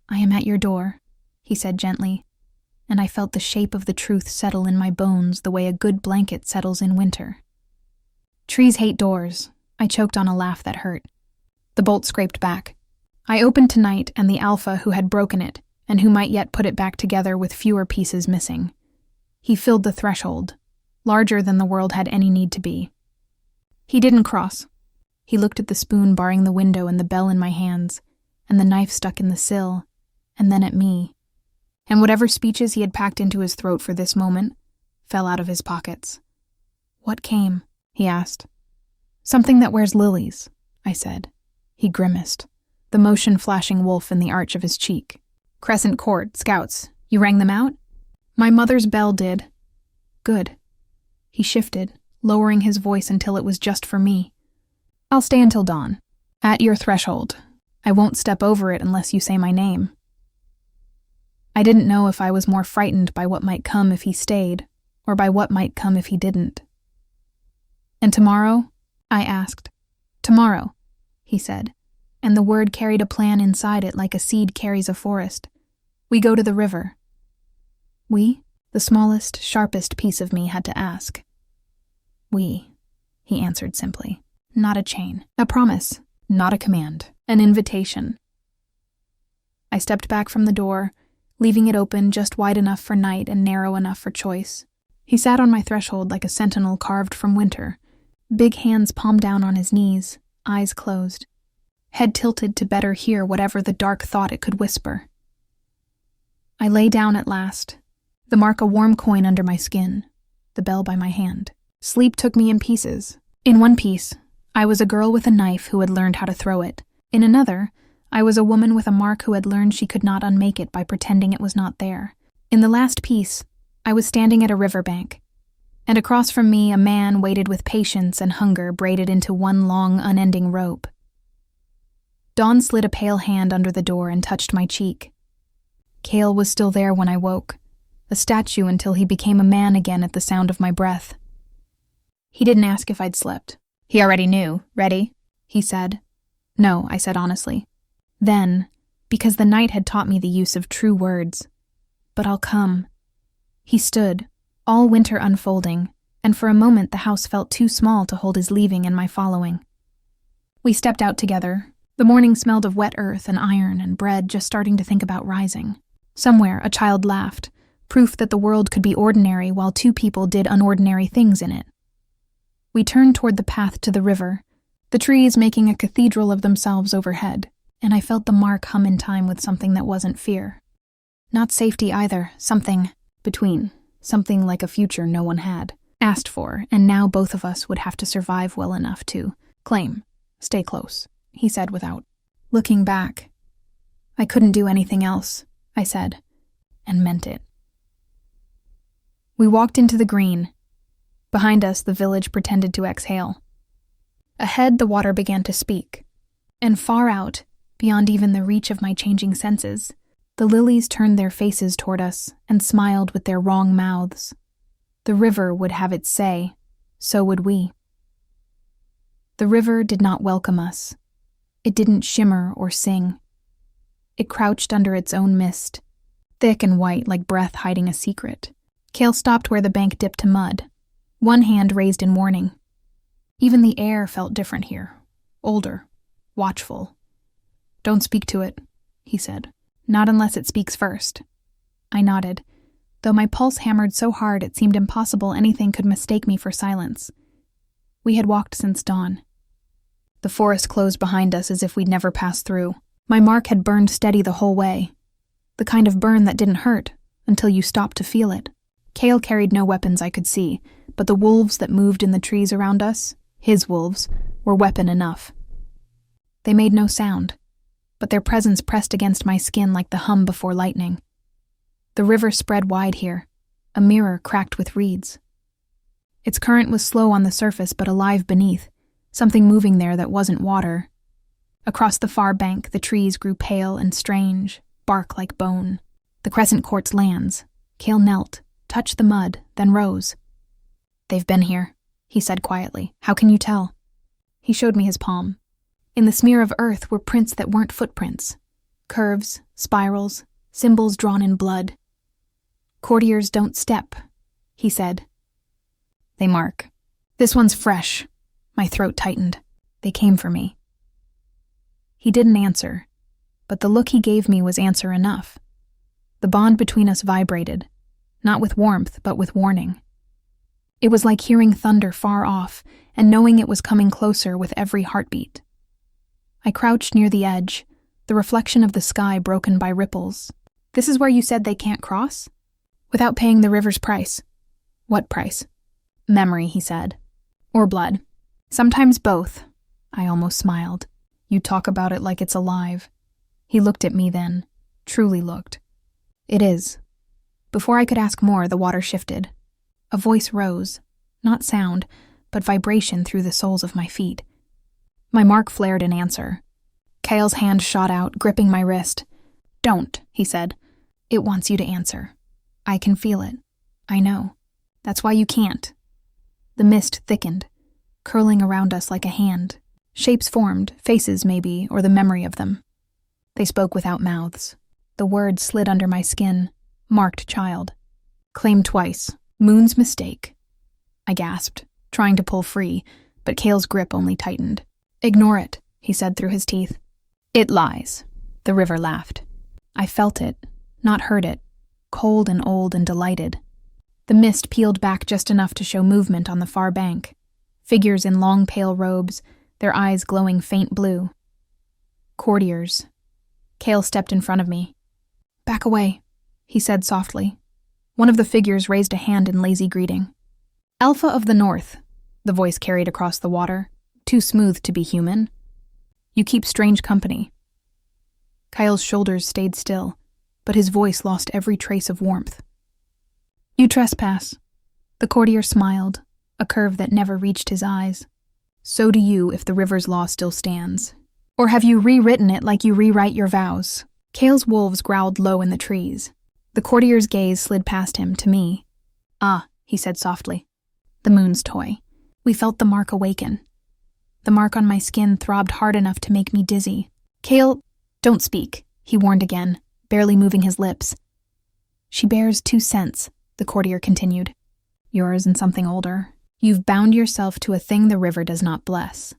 I am at your door, he said gently, and I felt the shape of the truth settle in my bones the way a good blanket settles in winter. Trees hate doors. I choked on a laugh that hurt. The bolt scraped back. I opened tonight and the alpha who had broken it, and who might yet put it back together with fewer pieces missing. He filled the threshold, larger than the world had any need to be. He didn't cross. He looked at the spoon barring the window and the bell in my hands, and the knife stuck in the sill, and then at me. And whatever speeches he had packed into his throat for this moment fell out of his pockets. What came? He asked. Something that wears lilies, I said. He grimaced, the motion flashing wolf in the arch of his cheek. Crescent Court, scouts. You rang them out? My mother's bell did. Good. He shifted, lowering his voice until it was just for me. I'll stay until dawn. At your threshold. I won't step over it unless you say my name. I didn't know if I was more frightened by what might come if he stayed, or by what might come if he didn't. And tomorrow? I asked. Tomorrow, he said, and the word carried a plan inside it like a seed carries a forest. We go to the river. We? The smallest, sharpest piece of me had to ask. We, he answered simply. Not a chain. A promise. Not a command. An invitation. I stepped back from the door, leaving it open just wide enough for night and narrow enough for choice. He sat on my threshold like a sentinel carved from winter, big hands palm down on his knees, eyes closed, head tilted to better hear whatever the dark thought it could whisper. I lay down at last, the mark a warm coin under my skin, the bell by my hand. Sleep took me in pieces. In one piece, I was a girl with a knife who had learned how to throw it. In another, I was a woman with a mark who had learned she could not unmake it by pretending it was not there. In the last piece, I was standing at a riverbank, and across from me a man waited with patience and hunger braided into one long, unending rope. Dawn slid a pale hand under the door and touched my cheek. Cale was still there when I woke, a statue until he became a man again at the sound of my breath. He didn't ask if I'd slept. He already knew. Ready? He said. No, I said honestly. Then, because the night had taught me the use of true words. But I'll come. He stood, all winter unfolding, and for a moment the house felt too small to hold his leaving and my following. We stepped out together. The morning smelled of wet earth and iron and bread, just starting to think about rising. Somewhere, a child laughed, proof that the world could be ordinary while two people did unordinary things in it. We turned toward the path to the river, the trees making a cathedral of themselves overhead, and I felt the mark hum in time with something that wasn't fear. Not safety either, something between, something like a future no one had asked for, and now both of us would have to survive well enough to claim. Stay close, he said without looking back. I couldn't do anything else, I said, and meant it. We walked into the green. Behind us, the village pretended to exhale. Ahead, the water began to speak, and far out, beyond even the reach of my changing senses, the lilies turned their faces toward us and smiled with their wrong mouths. The river would have its say, so would we. The river did not welcome us. It didn't shimmer or sing. It crouched under its own mist, thick and white like breath hiding a secret. Cale stopped where the bank dipped to mud, one hand raised in warning. Even the air felt different here, older, watchful. Don't speak to it, he said. Not unless it speaks first. I nodded, though my pulse hammered so hard it seemed impossible anything could mistake me for silence. We had walked since dawn. The forest closed behind us as if we'd never passed through. My mark had burned steady the whole way, the kind of burn that didn't hurt until you stopped to feel it. Cale carried no weapons I could see, but the wolves that moved in the trees around us, his wolves, were weapon enough. They made no sound, but their presence pressed against my skin like the hum before lightning. The river spread wide here, a mirror cracked with reeds. Its current was slow on the surface but alive beneath, something moving there that wasn't water. Across the far bank, the trees grew pale and strange, bark like bone. The Crescent Court's lands. Cale knelt, touched the mud, then rose. "They've been here," he said quietly. "How can you tell?" He showed me his palm. In the smear of earth were prints that weren't footprints. Curves, spirals, symbols drawn in blood. "Courtiers don't step," he said. "They mark. This one's fresh." My throat tightened. They came for me. He didn't answer, but the look he gave me was answer enough. The bond between us vibrated, not with warmth, but with warning. It was like hearing thunder far off and knowing it was coming closer with every heartbeat. I crouched near the edge, the reflection of the sky broken by ripples. "This is where you said they can't cross?" "Without paying the river's price." "What price?" "Memory," he said. "Or blood." "Sometimes both." I almost smiled. "You talk about it like it's alive." He looked at me then, truly looked. "It is." Before I could ask more, the water shifted. A voice rose, not sound, but vibration through the soles of my feet. My mark flared in answer. Cale's hand shot out, gripping my wrist. "Don't," he said. "It wants you to answer. I can feel it. I know. That's why you can't." The mist thickened, curling around us like a hand. Shapes formed, faces maybe, or the memory of them. They spoke without mouths. The words slid under my skin. Marked child. Claimed twice. Moon's mistake. I gasped, trying to pull free, but Cale's grip only tightened. "Ignore it," he said through his teeth. "It lies." The river laughed. I felt it, not heard it, cold and old and delighted. The mist peeled back just enough to show movement on the far bank. Figures in long pale robes, their eyes glowing faint blue. Courtiers. Cale stepped in front of me. "Back away," he said softly. One of the figures raised a hand in lazy greeting. "Alpha of the North," the voice carried across the water, too smooth to be human. "You keep strange company." Kyle's shoulders stayed still, but his voice lost every trace of warmth. "You trespass." The courtier smiled, a curve that never reached his eyes. "So do you if the river's law still stands. Or have you rewritten it like you rewrite your vows?" Cale's wolves growled low in the trees. The courtier's gaze slid past him to me. "Ah," he said softly. "The moon's toy." We felt the mark awaken. The mark on my skin throbbed hard enough to make me dizzy. "Cale, don't speak," he warned again, barely moving his lips. "She bears 2 cents," the courtier continued. "Yours and something older. You've bound yourself to a thing the river does not bless."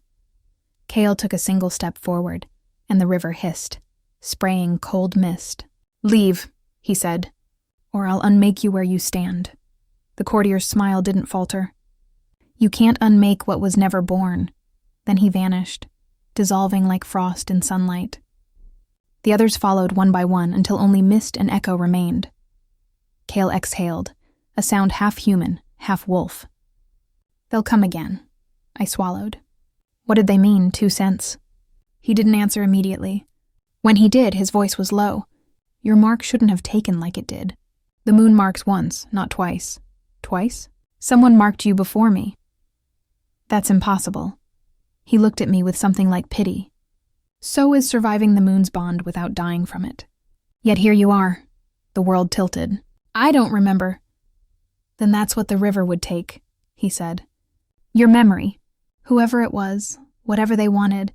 Cale took a single step forward, and the river hissed, spraying cold mist. "Leave," he said, "or I'll unmake you where you stand." The courtier's smile didn't falter. "You can't unmake what was never born." Then he vanished, dissolving like frost in sunlight. The others followed one by one until only mist and echo remained. Cale exhaled, a sound half human, half wolf. "They'll come again." I swallowed. What did they mean, 2 cents? He didn't answer immediately. When he did, his voice was low. "Your mark shouldn't have taken like it did. The moon marks once, not twice." "Twice? Someone marked you before me." "That's impossible." He looked at me with something like pity. "So is surviving the moon's bond without dying from it. Yet here you are." The world tilted. "I don't remember." "Then that's what the river would take," he said. "Your memory. Whoever it was, whatever they wanted,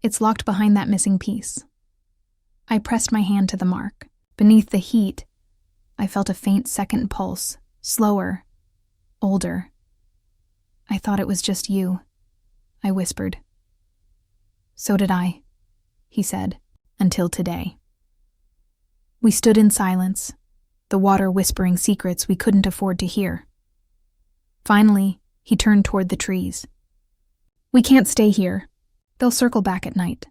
it's locked behind that missing piece." I pressed my hand to the mark. Beneath the heat, I felt a faint second pulse, slower, older. "I thought it was just you," I whispered. "So did I," he said, "until today." We stood in silence, the water whispering secrets we couldn't afford to hear. Finally, he turned toward the trees. "We can't stay here. They'll circle back at night."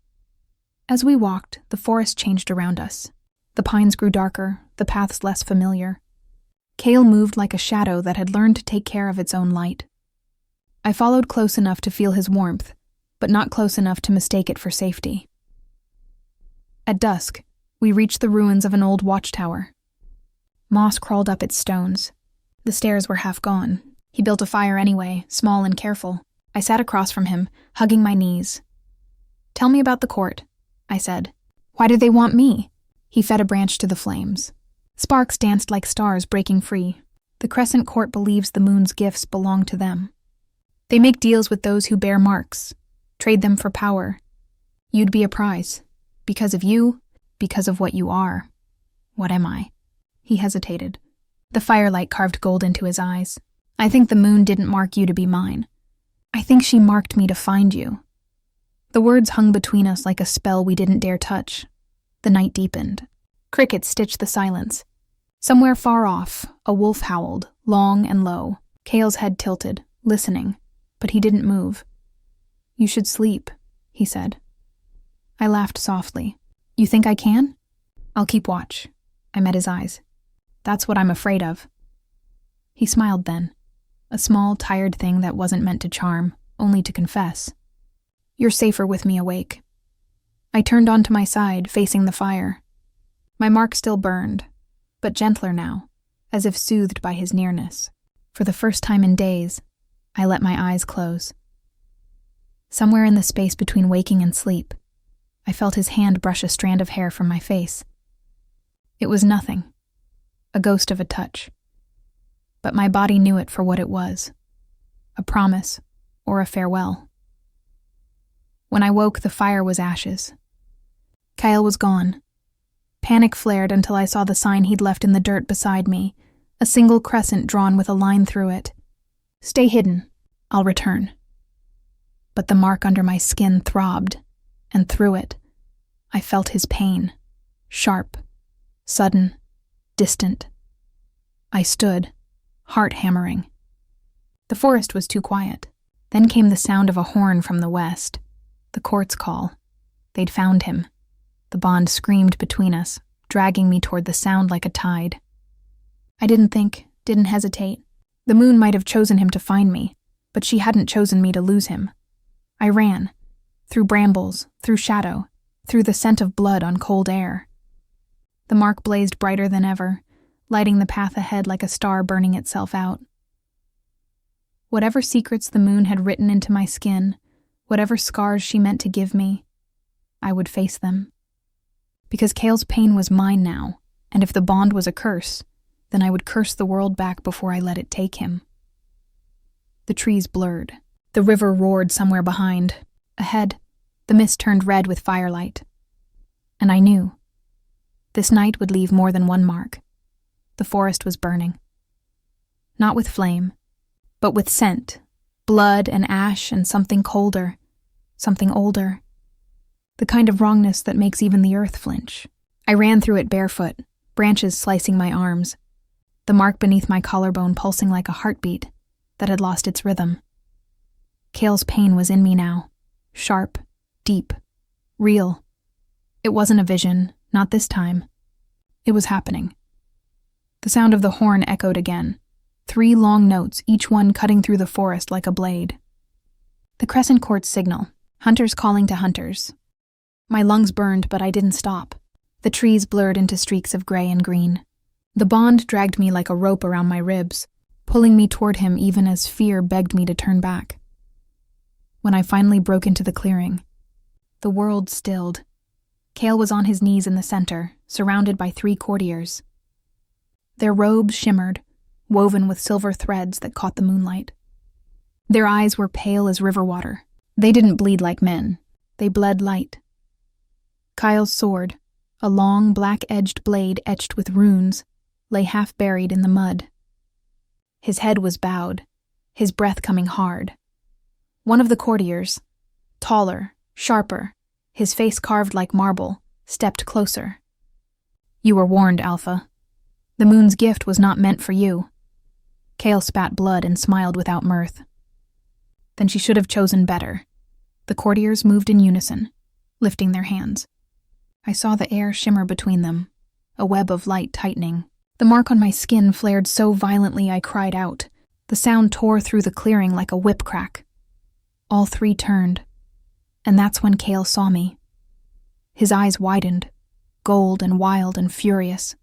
As we walked, the forest changed around us. The pines grew darker, the paths less familiar. Cale moved like a shadow that had learned to take care of its own light. I followed close enough to feel his warmth, but not close enough to mistake it for safety. At dusk, we reached the ruins of an old watchtower. Moss crawled up its stones. The stairs were half gone. He built a fire anyway, small and careful. I sat across from him, hugging my knees. "Tell me about the court," I said. "Why do they want me?" He fed a branch to the flames. Sparks danced like stars breaking free. The Crescent Court believes the moon's gifts belong to them. They make deals with those who bear marks, trade them for power. You'd be a prize. Because of you, because of what you are. What am I? He hesitated. The firelight carved gold into his eyes. "I think the moon didn't mark you to be mine. I think she marked me to find you." The words hung between us like a spell we didn't dare touch. The night deepened. Crickets stitched the silence. Somewhere far off, a wolf howled, long and low. Kale's head tilted, listening, but he didn't move. "You should sleep," he said. I laughed softly. "You think I can?" "I'll keep watch." I met his eyes. "That's what I'm afraid of." He smiled then, a small, tired thing that wasn't meant to charm, only to confess. "You're safer with me awake." I turned onto my side, facing the fire. My mark still burned, but gentler now, as if soothed by his nearness. For the first time in days, I let my eyes close. Somewhere in the space between waking and sleep, I felt his hand brush a strand of hair from my face. It was nothing, a ghost of a touch. But my body knew it for what it was, a promise or a farewell. When I woke, the fire was ashes. Kyle was gone. Panic flared until I saw the sign he'd left in the dirt beside me, a single crescent drawn with a line through it. "Stay hidden. I'll return." But the mark under my skin throbbed, and through it, I felt his pain, sharp, sudden, distant. I stood, heart hammering. The forest was too quiet. Then came the sound of a horn from the west. The court's call. They'd found him. The bond screamed between us, dragging me toward the sound like a tide. I didn't think, didn't hesitate. The moon might have chosen him to find me, but she hadn't chosen me to lose him. I ran. Through brambles, through shadow, through the scent of blood on cold air. The mark blazed brighter than ever, lighting the path ahead like a star burning itself out. Whatever secrets the moon had written into my skin, whatever scars she meant to give me, I would face them. Because Kale's pain was mine now, and if the bond was a curse, then I would curse the world back before I let it take him. The trees blurred. The river roared somewhere behind. Ahead, the mist turned red with firelight. And I knew. This night would leave more than one mark. The forest was burning. Not with flame, but with scent, blood and ash and something colder, something older. The kind of wrongness that makes even the earth flinch. I ran through it barefoot, branches slicing my arms, the mark beneath my collarbone pulsing like a heartbeat that had lost its rhythm. Kale's pain was in me now, sharp, deep, real. It wasn't a vision, not this time. It was happening. The sound of the horn echoed again, 3 long notes, each one cutting through the forest like a blade. The Crescent Court signal, hunters calling to hunters. My lungs burned, but I didn't stop. The trees blurred into streaks of gray and green. The bond dragged me like a rope around my ribs, pulling me toward him even as fear begged me to turn back. When I finally broke into the clearing, the world stilled. Kale was on his knees in the center, surrounded by 3 courtiers. Their robes shimmered, woven with silver threads that caught the moonlight. Their eyes were pale as river water. They didn't bleed like men. They bled light. Kyle's sword, a long, black-edged blade etched with runes, lay half buried in the mud. His head was bowed, his breath coming hard. One of the courtiers, taller, sharper, his face carved like marble, stepped closer. "You were warned, Alpha. The moon's gift was not meant for you." Kale spat blood and smiled without mirth. "Then she should have chosen better." The courtiers moved in unison, lifting their hands. I saw the air shimmer between them, a web of light tightening. The mark on my skin flared so violently I cried out. The sound tore through the clearing like a whip crack. All 3 turned, and that's when Kale saw me. His eyes widened, gold and wild and furious.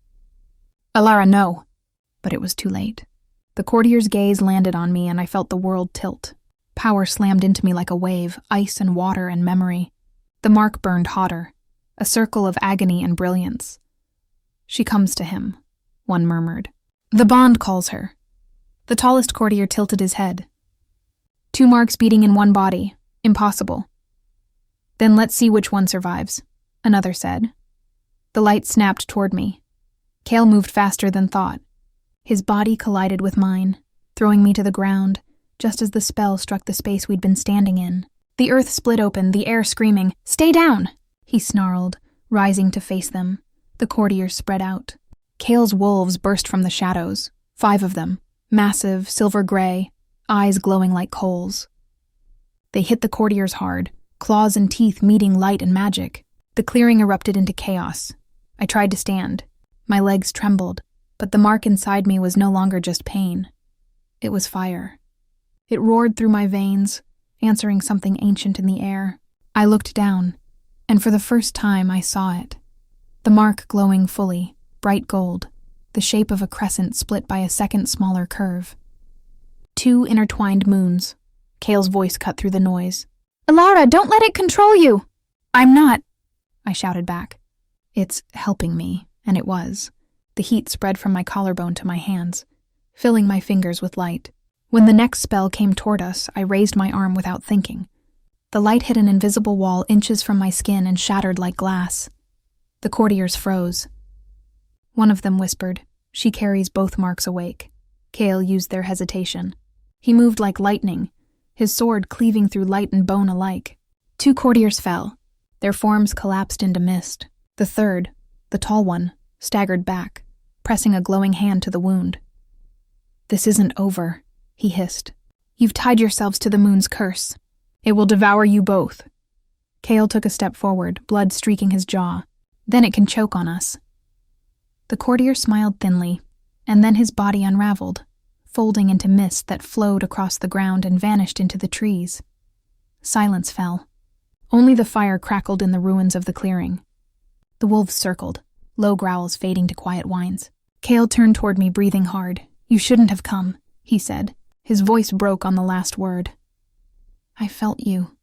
"Elara, no!" But it was too late. The courtier's gaze landed on me and I felt the world tilt. Power slammed into me like a wave, ice and water and memory. The mark burned hotter, a circle of agony and brilliance. She comes to him, one murmured. The bond calls her. The tallest courtier tilted his head. 2 marks beating in one body. Impossible. Then let's see which one survives, another said. The light snapped toward me. Cale moved faster than thought. His body collided with mine, throwing me to the ground, just as the spell struck the space we'd been standing in. The earth split open, the air screaming, "Stay down!" he snarled, rising to face them. The courtiers spread out. Cale's wolves burst from the shadows, 5 of them, massive, silver-gray, eyes glowing like coals. They hit the courtiers hard, claws and teeth meeting light and magic. The clearing erupted into chaos. I tried to stand. My legs trembled, but the mark inside me was no longer just pain. It was fire. It roared through my veins, answering something ancient in the air. I looked down, and for the first time I saw it. The mark glowing fully, bright gold, the shape of a crescent split by a second smaller curve. 2 intertwined moons. Cale's voice cut through the noise. "Elara, don't let it control you!" "I'm not," I shouted back. "It's helping me," and it was. The heat spread from my collarbone to my hands, filling my fingers with light. When the next spell came toward us, I raised my arm without thinking. The light hit an invisible wall inches from my skin and shattered like glass. The courtiers froze. One of them whispered, "She carries both marks awake." Cale used their hesitation. He moved like lightning, his sword cleaving through light and bone alike. 2 courtiers fell. Their forms collapsed into mist. The third, the tall one, staggered back, pressing a glowing hand to the wound. "This isn't over," he hissed. "You've tied yourselves to the moon's curse. It will devour you both." Cale took a step forward, blood streaking his jaw. "Then it can choke on us." The courtier smiled thinly, and then his body unraveled, folding into mist that flowed across the ground and vanished into the trees. Silence fell. Only the fire crackled in the ruins of the clearing. The wolves circled, low growls fading to quiet whines. Cale turned toward me, breathing hard. "You shouldn't have come," he said. His voice broke on the last word. "I felt you,"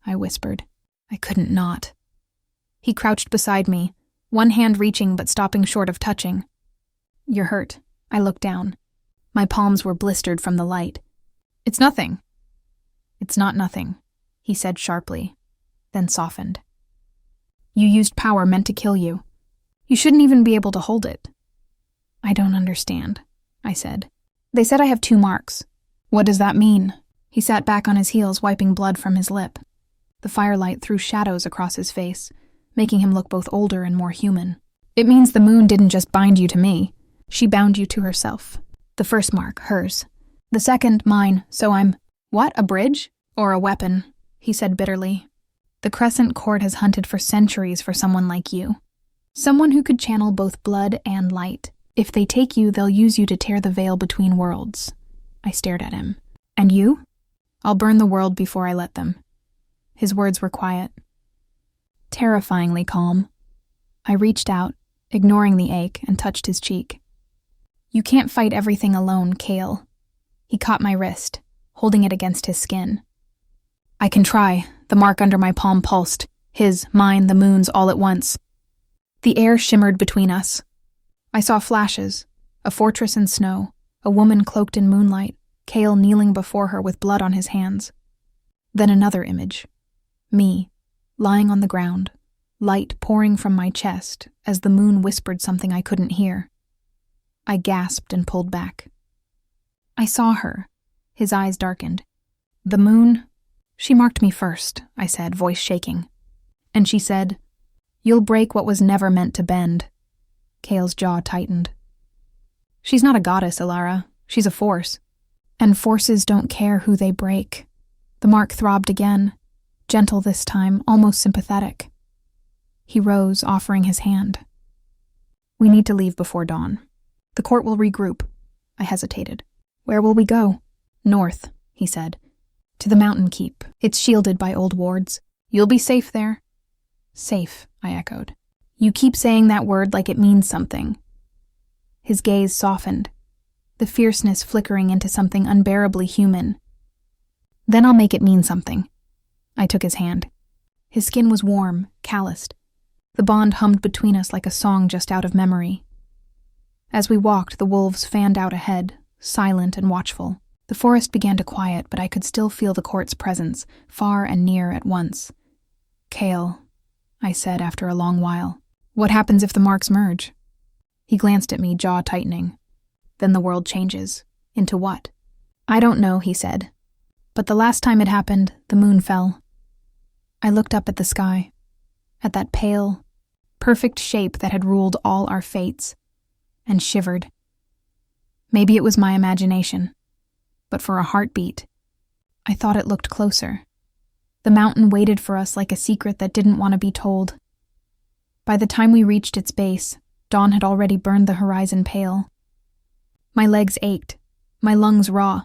I whispered. I couldn't not. He crouched beside me, one hand reaching but stopping short of touching. "You're hurt." I looked down. My palms were blistered from the light. "It's nothing." "It's not nothing," he said sharply, then softened. "You used power meant to kill you. You shouldn't even be able to hold it." "I don't understand," I said. "They said I have 2 marks. What does that mean?" He sat back on his heels, wiping blood from his lip. The firelight threw shadows across his face, making him look both older and more human. "It means the moon didn't just bind you to me. She bound you to herself. The first mark, hers. The second, mine, so I'm—" "What, a bridge? Or a weapon?" he said bitterly. "The Crescent Court has hunted for centuries for someone like you. Someone who could channel both blood and light. If they take you, they'll use you to tear the veil between worlds." I stared at him. "And you?" "I'll burn the world before I let them." His words were quiet, terrifyingly calm. I reached out, ignoring the ache, and touched his cheek. "You can't fight everything alone, Cale." He caught my wrist, holding it against his skin. "I can try." The mark under my palm pulsed, his, mine, the moon's all at once. The air shimmered between us. I saw flashes, a fortress in snow, a woman cloaked in moonlight, Cale kneeling before her with blood on his hands. Then another image. Me, lying on the ground, light pouring from my chest as the moon whispered something I couldn't hear. I gasped and pulled back. I saw her. His eyes darkened. "The moon?" "She marked me first," I said, voice shaking. And she said, "You'll break what was never meant to bend." Cale's jaw tightened. "She's not a goddess, Elara. She's a force. And forces don't care who they break." The mark throbbed again, gentle this time, almost sympathetic. He rose, offering his hand. "We need to leave before dawn. The court will regroup." I hesitated. "Where will we go?" "North," he said. "To the mountain keep. It's shielded by old wards. You'll be safe there." "Safe," I echoed. "You keep saying that word like it means something." His gaze softened, the fierceness flickering into something unbearably human. Then I'll make it mean something. I took his hand. His skin was warm, calloused. The bond hummed between us like a song just out of memory. As we walked, the wolves fanned out ahead, silent and watchful. The forest began to quiet, but I could still feel the court's presence, far and near at once. "Cale," I said after a long while, "what happens if the marks merge?" He glanced at me, jaw tightening. "Then the world changes. Into what?" "I don't know," he said. "But the last time it happened, the moon fell." I looked up at the sky, at that pale, perfect shape that had ruled all our fates, and shivered. Maybe it was my imagination, but for a heartbeat, I thought it looked closer. The mountain waited for us like a secret that didn't want to be told. By the time we reached its base, dawn had already burned the horizon pale. My legs ached, my lungs raw,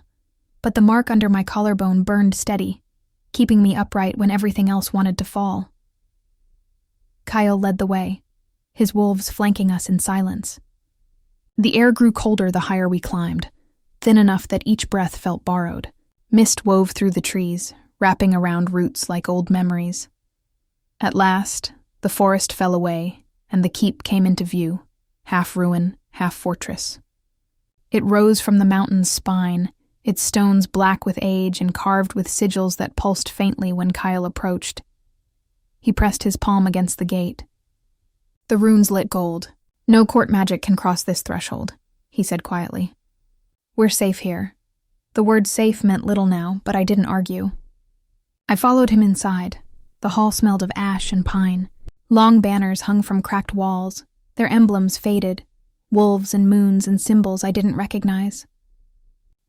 but the mark under my collarbone burned steady, keeping me upright when everything else wanted to fall. Kyle led the way, his wolves flanking us in silence. The air grew colder the higher we climbed, thin enough that each breath felt borrowed. Mist wove through the trees, wrapping around roots like old memories. At last, the forest fell away, and the keep came into view, half ruin, half fortress. It rose from the mountain's spine, its stones black with age and carved with sigils that pulsed faintly when Kyle approached. He pressed his palm against the gate. The runes lit gold. "No court magic can cross this threshold," he said quietly. "We're safe here." The word safe meant little now, but I didn't argue. I followed him inside. The hall smelled of ash and pine. Long banners hung from cracked walls, their emblems faded, wolves and moons and symbols I didn't recognize.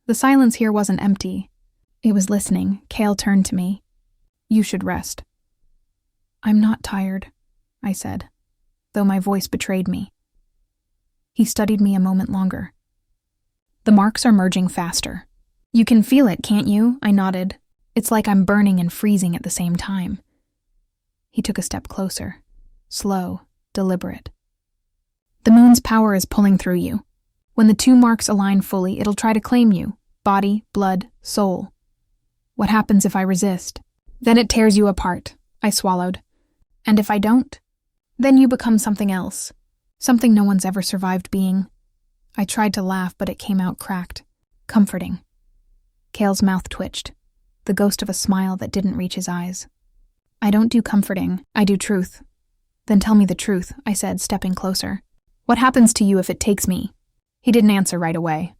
The silence here wasn't empty. It was listening. Cale turned to me. "You should rest." "I'm not tired," I said, though my voice betrayed me. He studied me a moment longer. "The marks are merging faster. You can feel it, can't you?" I nodded. "It's like I'm burning and freezing at the same time." He took a step closer, slow, deliberate. "The moon's power is pulling through you. When the two marks align fully, it'll try to claim you, body, blood, soul. What happens if I resist? Then it tears you apart," I swallowed. "And if I don't? Then you become something else, something no one's ever survived being." I tried to laugh, but it came out cracked, comforting. Cale's mouth twitched, the ghost of a smile that didn't reach his eyes. "I don't do comforting, I do truth." "Then tell me the truth," I said, stepping closer. "What happens to you if it takes me?" He didn't answer right away.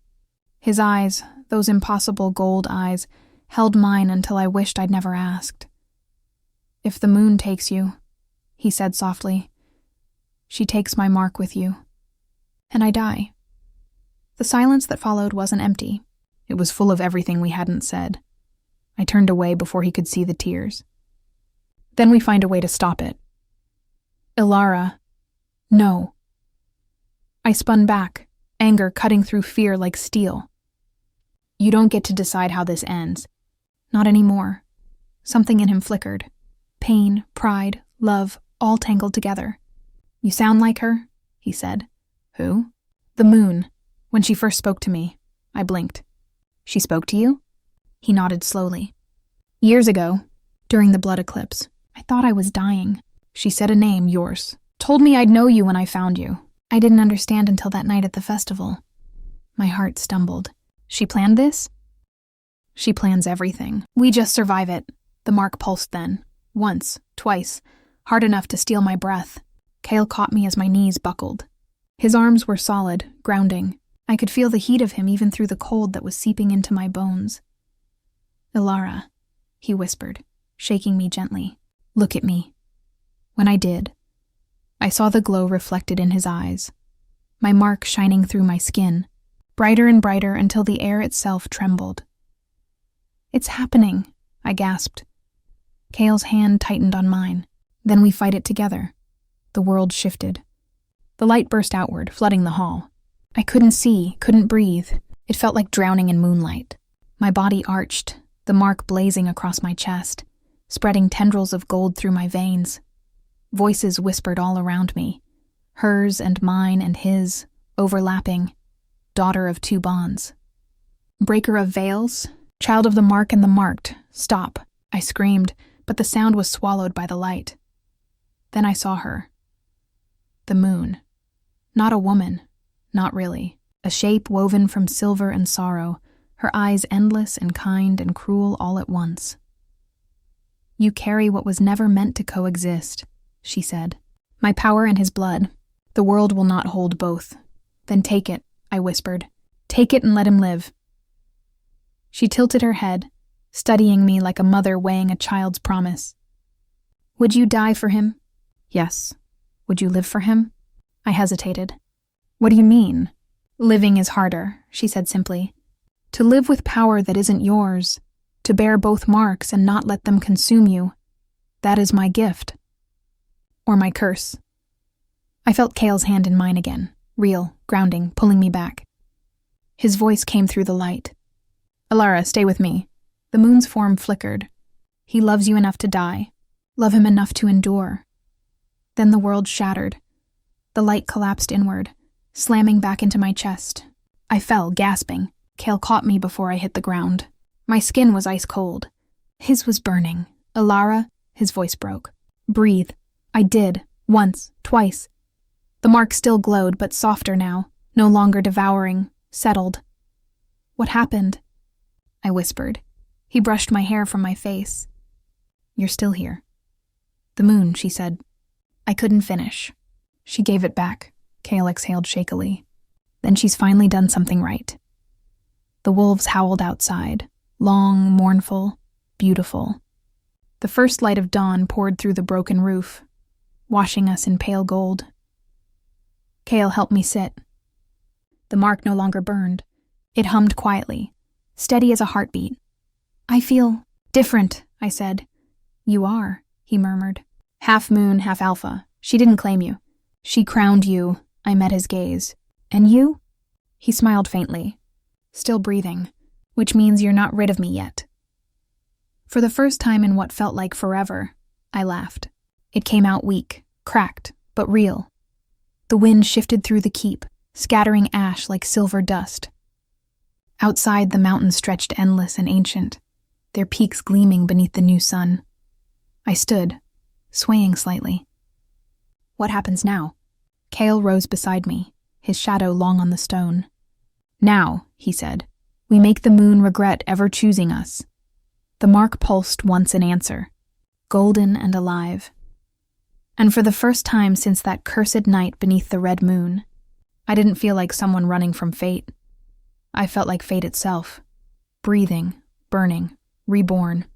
His eyes, those impossible gold eyes, held mine until I wished I'd never asked. "If the moon takes you," he said softly, "she takes my mark with you. And I die." The silence that followed wasn't empty. It was full of everything we hadn't said. I turned away before he could see the tears. "Then we find a way to stop it." "Elara, no." I spun back, anger cutting through fear like steel. "You don't get to decide how this ends." "Not anymore." Something in him flickered. Pain, pride, love, all tangled together. "You sound like her," he said. "Who?" "The moon. When she first spoke to me." I blinked. "She spoke to you?" He nodded slowly. "Years ago, during the blood eclipse, I thought I was dying. She said a name, yours. Told me I'd know you when I found you. I didn't understand until that night at the festival." My heart stumbled. "She planned this?" "She plans everything. We just survive it." The mark pulsed then. Once, twice, hard enough to steal my breath. Cale caught me as my knees buckled. His arms were solid, grounding. I could feel the heat of him even through the cold that was seeping into my bones. "Elara," he whispered, shaking me gently. "Look at me." When I did, I saw the glow reflected in his eyes, my mark shining through my skin, brighter and brighter until the air itself trembled. "It's happening," I gasped. Cale's hand tightened on mine. Then we fight it together. The world shifted. The light burst outward, flooding the hall. I couldn't see, couldn't breathe. It felt like drowning in moonlight. My body arched, the mark blazing across my chest, spreading tendrils of gold through my veins. Voices whispered all around me, hers and mine and his, overlapping. Daughter of two bonds. Breaker of veils, Child of the mark and the marked, stop, I screamed, but the sound was swallowed by the light. Then I saw her. The moon. Not a woman, not really. A shape woven from silver and sorrow, her eyes endless and kind and cruel all at once. You carry what was never meant to coexist, she said. My power and his blood. The world will not hold both. Then take it, I whispered. Take it and let him live. She tilted her head, studying me like a mother weighing a child's promise. Would you die for him? Yes. Would you live for him? I hesitated. What do you mean? Living is harder, she said simply. To live with power that isn't yours, to bear both marks and not let them consume you, that is my gift. Or my curse. I felt Cale's hand in mine again, real, grounding, pulling me back. His voice came through the light. Elara, stay with me. The moon's form flickered. He loves you enough to die. Love him enough to endure. Then the world shattered. The light collapsed inward, slamming back into my chest. I fell, gasping. Cale caught me before I hit the ground. My skin was ice cold. His was burning. Elara, his voice broke. Breathe. I did. Once. Twice. The mark still glowed, but softer now. No longer devouring. Settled. What happened? I whispered. He brushed my hair from my face. You're still here. The moon, she said. I couldn't finish. She gave it back. Cale exhaled shakily. Then she's finally done something right. The wolves howled outside, long, mournful, beautiful. The first light of dawn poured through the broken roof, washing us in pale gold. Cale helped me sit. The mark no longer burned. It hummed quietly, steady as a heartbeat. I feel different, I said. You are, he murmured. Half moon, half alpha. She didn't claim you. She crowned you. I met his gaze. And you? He smiled faintly. Still breathing, which means you're not rid of me yet. For the first time in what felt like forever, I laughed. It came out weak, cracked, but real. The wind shifted through the keep, scattering ash like silver dust. Outside, the mountains stretched endless and ancient, their peaks gleaming beneath the new sun. I stood, swaying slightly. What happens now? Cale rose beside me, his shadow long on the stone. Now, he said, we make the moon regret ever choosing us. The mark pulsed once in answer, golden and alive. And for the first time since that cursed night beneath the red moon, I didn't feel like someone running from fate. I felt like fate itself, breathing, burning, reborn.